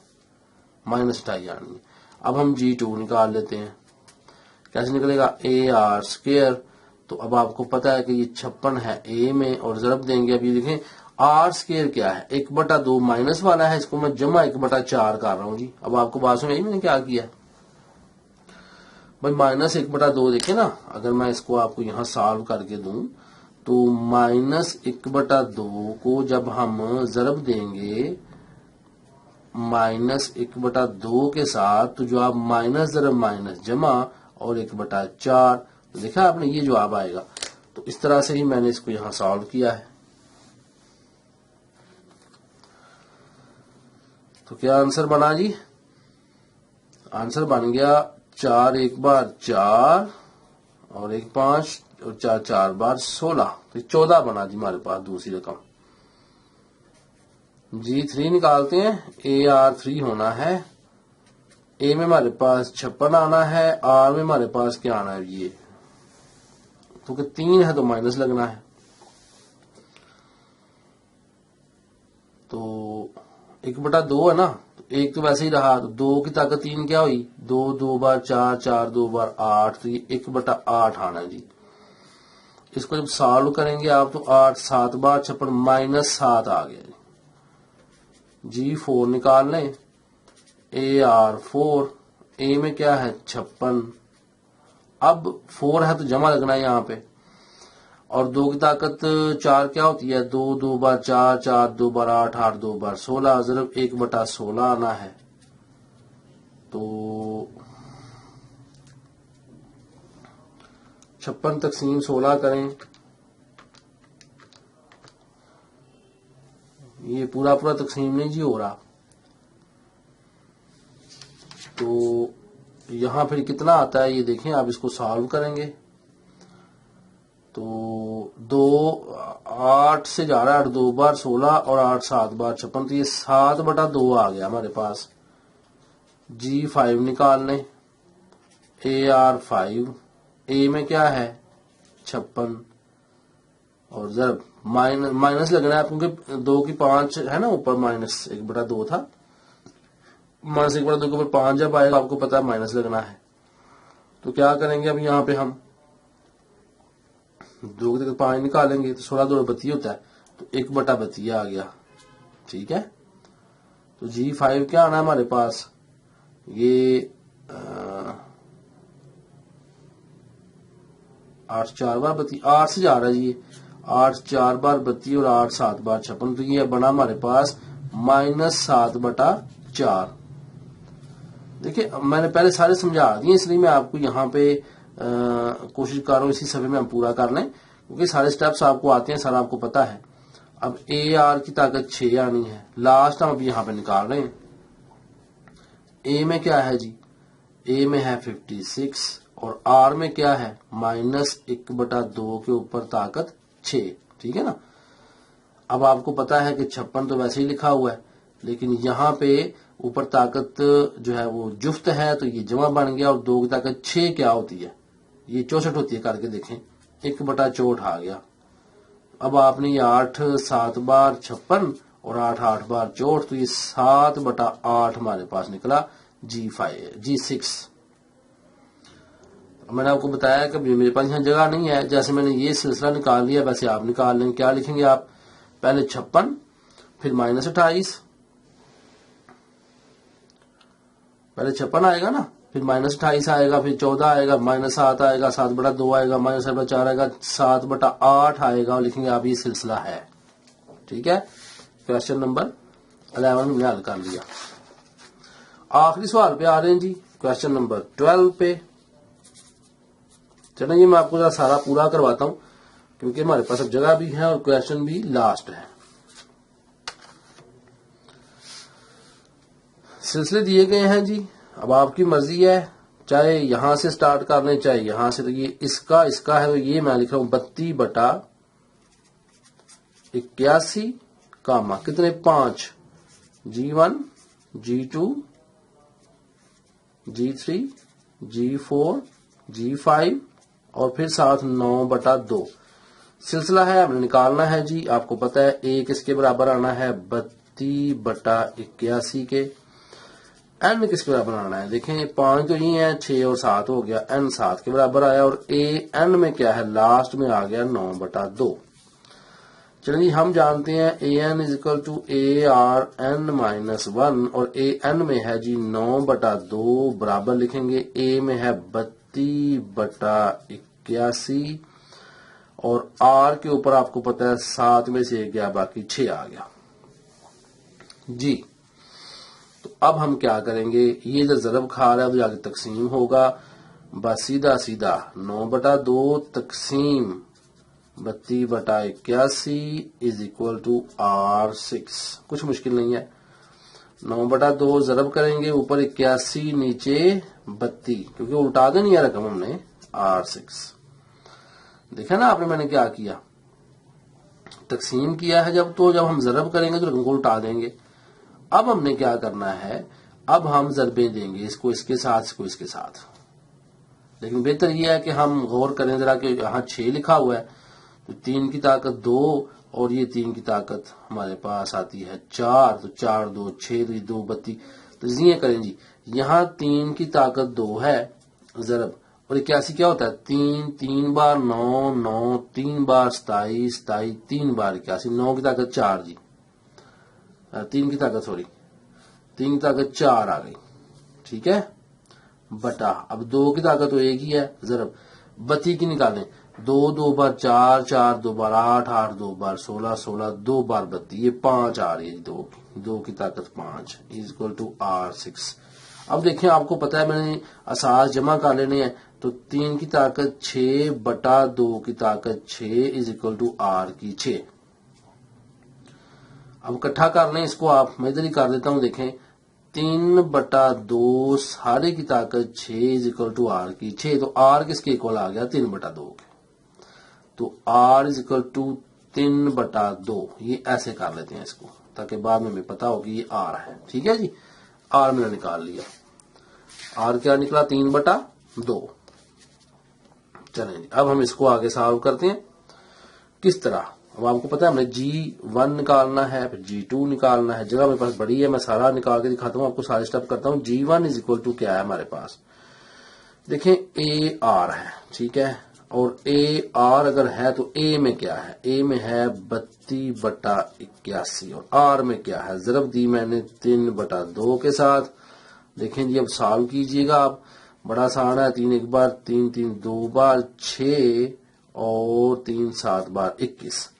-28 आनी है। अब हम G2 निकाल लेते हैं, कैसे निकलेगा, ए आर स्क्वायर। तो अब आपको पता है कि ये 56 है ए में, और जरब देंगे, अब ये देखें आर स्क्वायर क्या है 1/2 माइनस वाला है, इसको मैं जमा 1/4 कर रहा हूं जी। अब आपको बात समझ आई मैंने क्या किया भाई, -1/2 देखे ना, अगर मैं इसको आपको यहां सॉल्व करके दूं तो -1/2 को जब हम जरब देंगे -1/2 के साथ, तो जो आप माइनस जरब माइनस जमा और 1/4, तो देखा आपने ये जवाब आएगा। तो इस तरह से ही मैंने इसको यहां सॉल्व किया है। तो क्या आंसर बना जी, आंसर बन गया 4 एक बार 4 और 1 5 और 4 4 बार 16, तो 14 बना जी हमारे पास दूसरी रकम। G3 निकालते हैं। AR3 होना है। ए में हमारे पास 56 आना है, आर में हमारे पास क्या आना है ये, क्योंकि 3 है तो माइनस लगना है। तो 1/2 है ना, तो 1 तो वैसे ही रहा, तो 2 की ताकत 3 क्या हुई, 2 2 बार 4 4 2 बार 8, तो ये 1/8 आना है जी। इसको जब सॉल्व करेंगे आप तो 8 7 बार 56 -7 आ गया जी। G4 निकाल लें। AR4, ए में क्या है 56, अब 4 है तो जमा लगना है यहाँ पे, और 2 की ताकत 4 क्या होती है, 2 2 बार 4 4 2 बार 8 8 2 बार 16, ज़रूर 1/16 आना है। तो 56 तकसीम 16 करें, ये पूरा पूरा तकसीम नहीं जी हो रहा, तो यहां फिर कितना आता है ये देखें आप, इसको सॉल्व करेंगे तो 2 8 से जा रहा है, 8 2 बार 16 और 8 7 बार 56, तो ये 7/2 आ गया हमारे पास। G5 निकाल लें। AR5, ए में क्या है 56, और जब माइनस लगना है क्योंकि 2 की 5 है ना ऊपर, -1/2 था, -1/2 के ऊपर 5 जब आएगा आपको पता है माइनस लगना है। तो क्या करेंगे अब यहाँ पे हम 2 की 5 निकालेंगे तो 16 2 32 होता है, तो 1/32 आ गया। ठीक है, तो G5 क्या आना है हमारे पास, ये 8 4 बार 32, 8 से जा रहा है जी, 8 4 बार 32 और 8 7 बार 56, तो ये बना हमारे पास -7/4। देखिए मैंने पहले सारे समझा दिए, इसलिए मैं आपको यहाँ पे कोशिश कर रहा हूँ इसी सफे में हम पूरा कर लें, क्योंकि सारे स्टेप्स आपको आते हैं, सारा आपको पता है। अब AR की ताकत 6 आनी है, लास्ट हम अब यहाँ पे निकाल रहे हैं। ए में क्या है जी, ए में है 56 और आर में क्या है -1/2 के ऊपर ताकत 6। ठीक है ना, अब आपको पता है कि 56 तो वैसे ही लिखा हुआ है, लेकिन यहाँ पे ऊपर ताकत जो है वो जुफ्त है, तो ये जमा बन गया, और 2 की ताकत 6 क्या होती है, ये 64 होती है, करके देखें 1/64 आ गया। अब आपने ये 8 7 बार 56 और 8 8 बार 64, तो ये 7/8 हमारे पास निकला G6। मैंने आपको बताया कि मेरे पास यहाँ जगह नहीं है, जैसे मैंने ये सिलसिला निकाल लिया वैसे आप निकाल लें। क्या लिखेंगे आप, पहले 56 फिर -28, पहले 56 आएगा ना, फिर -28 आएगा, फिर 14 आएगा, -7 आएगा, 7/2 आएगा, -7/4 आएगा, 7/8 आएगा, और लिखेंगे आप ये सिलसिला है। ठीक है, क्वेश्चन नंबर 11 हमने हल कर लिया। आखिरी सवाल पे आ रहे हैं जी, क्वेश्चन नंबर 12 पे। चलो ये मैं आपको जरा सारा पूरा करवाता हूं, क्योंकि हमारे पास अब जगह भी है और क्वेश्चन भी लास्ट है। सिलसिले दिए गए हैं जी, अब आपकी मर्जी है, चाहे यहां से स्टार्ट कर लें चाहे यहां से। तो ये इसका है, तो ये मैं लिख रहा हूं 32/81 कामा कितने 5, G1 G2 G3 G4 G5 और फिर साथ 9/2 सिलसिला है, हमने निकालना है जी। आपको पता है ए किसके बराबर आना है 32/81 के, एन किसके बराबर आना है, देखें 5 तो ये है, 6 और 7 हो गया, एन 7 के बराबर आया, और ए एन में क्या है लास्ट में आ गया 9/2। चलिए हम जानते हैं A N is equal to ARN-1, और ए एन में है जी 9/2 बराबर लिखेंगे, ए में है 32/81 और आर के ऊपर आपको पता है 7 में से गया बाकी 6 आ गया जी। तो अब हम क्या करेंगे, ये जो ज़रब खा रहा है तो आगे तकसीम होगा, बस सीधा सीधा 9/2 तकसीम 32/81 इज इक्वल टू R6, कुछ मुश्किल नहीं है। 9/2 जरब करेंगे, ऊपर 81 नीचे 32, क्योंकि उल्टा देनी है रकम हमने R6। देखा ना आपने मैंने क्या किया, तकसीम किया है जब हम जरब करेंगे तो रकम को उल्टा देंगे। अब हमने क्या करना है, अब हम जरबे देंगे, इसको इसके साथ, इसको इसके साथ। लेकिन बेहतर यह है कि हम गौर करें जरा कि यहाँ 6 लिखा हुआ है, तो 3 की ताकत 2 और ये 3 की ताकत हमारे पास आती है 4, तो 4 2 6, तो ये 2 32। तो ये करें जी, यहाँ 3 की ताकत 2 है जरब, और 81 क्या होता है 3, 3 बार 9, 9 3 बार 27, 27 3 बार 81, 9 की ताकत 4 जी, 3 की ताकत 3 की ताकत 4 आ गई, ठीक है, बटा अब 2 की ताकत तो एक ही है जरब, 32 की निकालें, 2 2 बार 4, 4 2 बार 8, 8 2 बार 16, 16 2 बार 32, ये 5 आ रही है 2 की ताकत 5 इज इक्वल टू R6। अब देखें, आपको पता है मैंने असास जमा कर लेने हैं, तो 3 की ताकत 6 बटा 2 की ताकत 6 इज इक्वल टू R की 6। अब इकट्ठा कर लें इसको, आप मैं इधर ही कर देता हूं, देखें 3/2 सारे की ताकत 6 इज इक्वल टू R की 6, तो R किसके इक्वल आ गया 3/2 के, तो R इज इक्वल टू 3/2। ये ऐसे कर लेते हैं इसको, ताकि बाद में हमें पता हो कि ये R है, ठीक है जी। R मैंने निकाल लिया, R क्या निकला 3/2। चलें जी, अब हम इसको आगे सॉल्व करते हैं। किस तरह, अब आपको पता है हमने G1 निकालना है, फिर G2 निकालना है, जगह मेरे पास बड़ी है, मैं सारा निकाल के दिखाता हूँ आपको, सारे स्टेप करता हूँ। G1 इज इक्वल टू क्या है हमारे पास, देखें AR है, ठीक है, और AR अगर है तो A में क्या है, A में है 32/81, और R में क्या है, जरब दी मैंने 3/2 के साथ। देखें जी, अब सॉल्व कीजिएगा आप, बड़ा आसान है, 3 एक बार 3 3 2 बार 6 और 3 7 बार 21,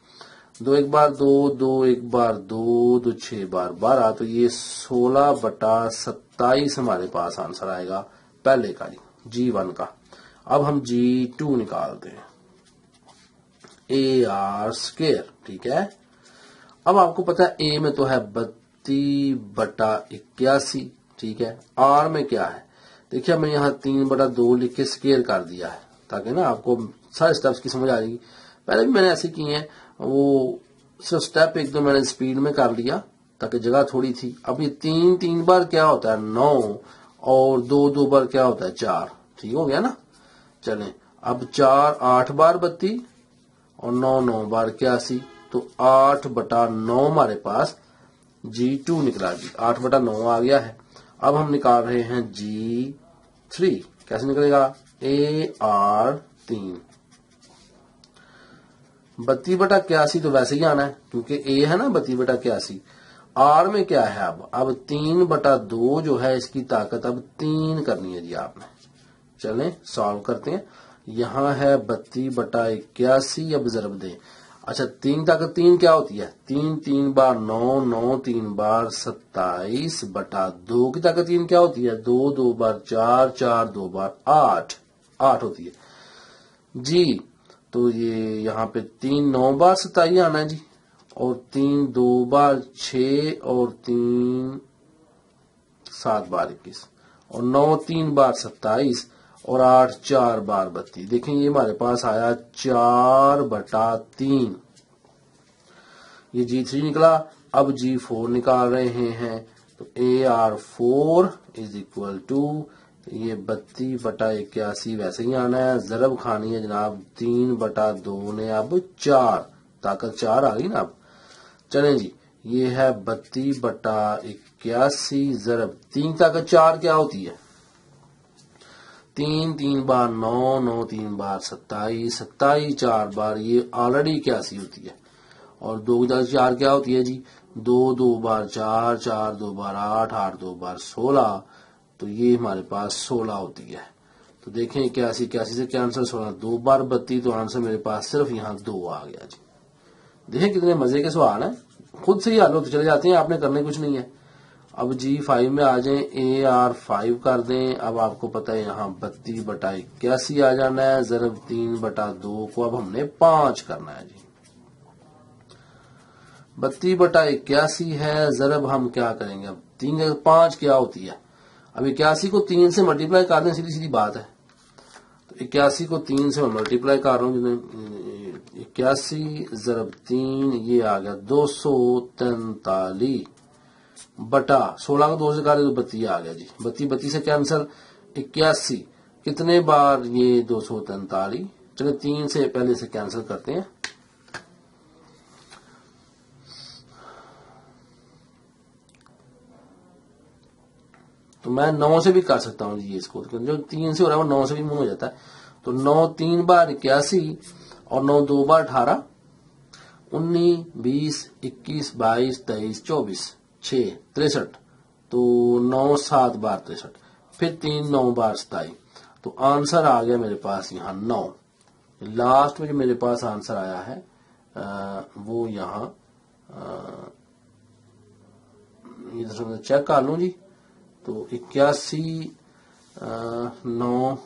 2 एक बार 2 2 एक बार 2 2 6 बार 12, तो ये 16/27 हमारे पास आंसर आएगा पहले का G1 का। अब हम G2 निकालते हैं, AR², ठीक है। अब आपको पता है A में तो है 32/81, ठीक है, R में क्या है, देखिए मैंने यहाँ 3/2 लिख के स्क्वायर कर दिया है, ताकि ना आपको सारे स्टेप्स की समझ आ जाएगी। पहले भी मैंने ऐसे किए हैं, वो सिर्फ स्टेप एक दो मैंने स्पीड में कर लिया ताकि जगह थोड़ी थी। अब ये 3 3 बार क्या होता है 9, और 2 2 बार क्या होता है 4, ठीक हो गया ना। चलें, अब 4 8 बार 32 और 9 9 बार 81, तो 8/9 हमारे पास G2 निकला जी, 8/9 आ गया है। अब हम निकाल रहे हैं G3, कैसे निकलेगा, AR3, 32/81 तो वैसे ही आना है क्योंकि A है ना 32/81। R में क्या है, अब 3/2 जो है इसकी ताकत अब 3 करनी है जी आपने। चलें सॉल्व करते हैं, यहाँ है 32/81, अब जरब दें। अच्छा, 3 ताकत 3 क्या होती है, 3 3 बार 9, 9 3 बार 27 बटा 2 की ताकत 3 क्या होती है, 2 2 बार 4, 4 2 बार 8, 8 होती है जी। तो ये यहाँ पे 3 9 बार 27 आना है जी, और 3 2 बार 6, और 3 7 बार 21, और 9 3 बार 27, और 8 4 बार 32। देखें ये हमारे पास आया 4/3, ये G3 निकला। अब G4 निकाल रहे हैं, तो AR4 इज इक्वल टू, ये 32/81 वैसे ही आना है, जरब खानी है जनाब 3/2 ने, अब 4 ताकत 4 आ गई ना। अब चलें जी, ये है 32/81 जरब 3 ताकत 4 क्या होती है, 3 3 बार 9, 9 3 बार 27, 27 4 बार ये ऑलरेडी 81 होती है, और 2 की ताकत 4 क्या होती है जी, 2 2 बार 4, 4 2 बार 8, 8 2 बार 16, तो ये हमारे पास 16 होती है। तो देखें 81 से क्या आंसर 16, 2 बार 32, तो आंसर मेरे पास सिर्फ यहाँ 2 आ गया जी। देखें कितने मजे के सवाल हैं, खुद से ही हल होते चले जाते हैं, आपने करने कुछ नहीं है। अब G5 में आ जाएं, AR5 कर दें। अब आपको पता है यहाँ 32/81 आ जाना है, जरब 3/2 को अब हमने 5 करना है जी। 32/81 है, जरब हम क्या करेंगे अब 3 5 क्या होती है, अब 81 को 3 से मल्टीप्लाई कर दें, सीधी सीधी बात है। तो 81 को 3 से मैं मल्टीप्लाई कर रहा हूँ, 81 जरब 3 ये आ गया 243 बटा 16 को 2 से काटे तो 32 आ गया जी। 32 से कैंसिल, 81 कितने बार ये 243, चलिए 3 से पहले से कैंसिल करते हैं। तो मैं 9 से भी कर सकता हूँ जी इसको, जो 3 से हो रहा है वो 9 से भी मूव हो जाता है। तो 9 3 बार 81 और 9 2 बार 18, 19 20 21 22 23 24 6 63, तो 9 7 बार 63, फिर 3 9 बार 27, तो आंसर आ गया मेरे पास यहाँ 9। लास्ट में जो मेरे पास आंसर आया है वो यहाँ चेक कर लूं जी। तो 81 9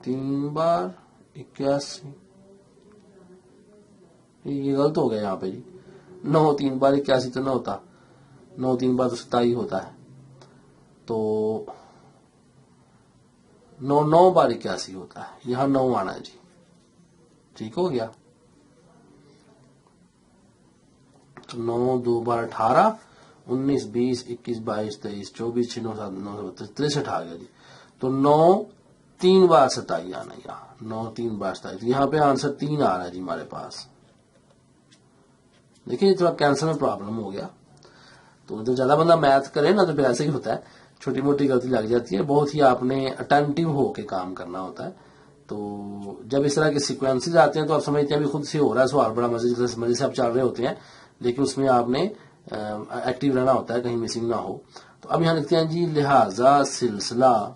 3 बार 81, ये गलत हो गया यहाँ पे जी। 9 3 बार 81 तो न होता, 9 3 बार तो 27 होता है, तो 9 9 बार 81 होता है, यहाँ 9 आना है जी। ठीक हो गया। तो 9 2 बार 18, 19 20 21 22 23 24 6 9 7 9 63 आ गया जी। तो 9 3 बार 27 आना, यहाँ 9 3 बार 27, यहाँ पे आंसर 3 आ रहा है जी हमारे पास। देखिए थोड़ा कैंसर में प्रॉब्लम हो गया। तो जब ज्यादा बंदा मैथ करे ना तो फिर ऐसे ही होता है, छोटी मोटी गलती लग जाती है, बहुत ही आपने अटेंटिव होके काम करना होता है। तो जब इस तरह के सीक्वेंसेस आते हैं तो आप समझते हैं भी खुद से हो रहा है सवाल, बड़ा मजे से आप चल रहे होते हैं, लेकिन उसमें आपने एक्टिव रहना होता है, कहीं मिसिंग ना हो। तो अब यहाँ लिखते हैं जी लिहाजा सिलसिला,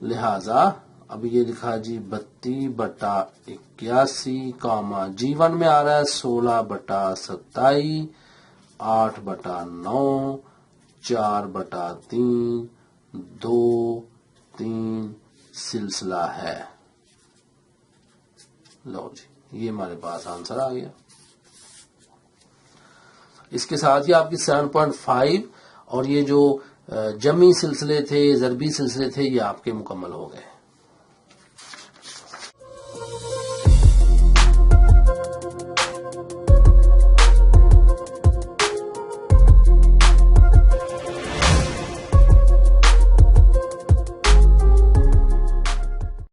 लिहाजा अब ये लिखा जी 32/81 कामा जीवन में आ रहा है 16/27, 8/9, 4/3, 2 3 सिलसिला है। लो जी ये हमारे पास आंसर आ गया। इसके साथ ही आपकी 7.5 और ये जो जमी सिलसिले थे, जरबी सिलसिले थे, ये आपके मुकम्मल हो गए।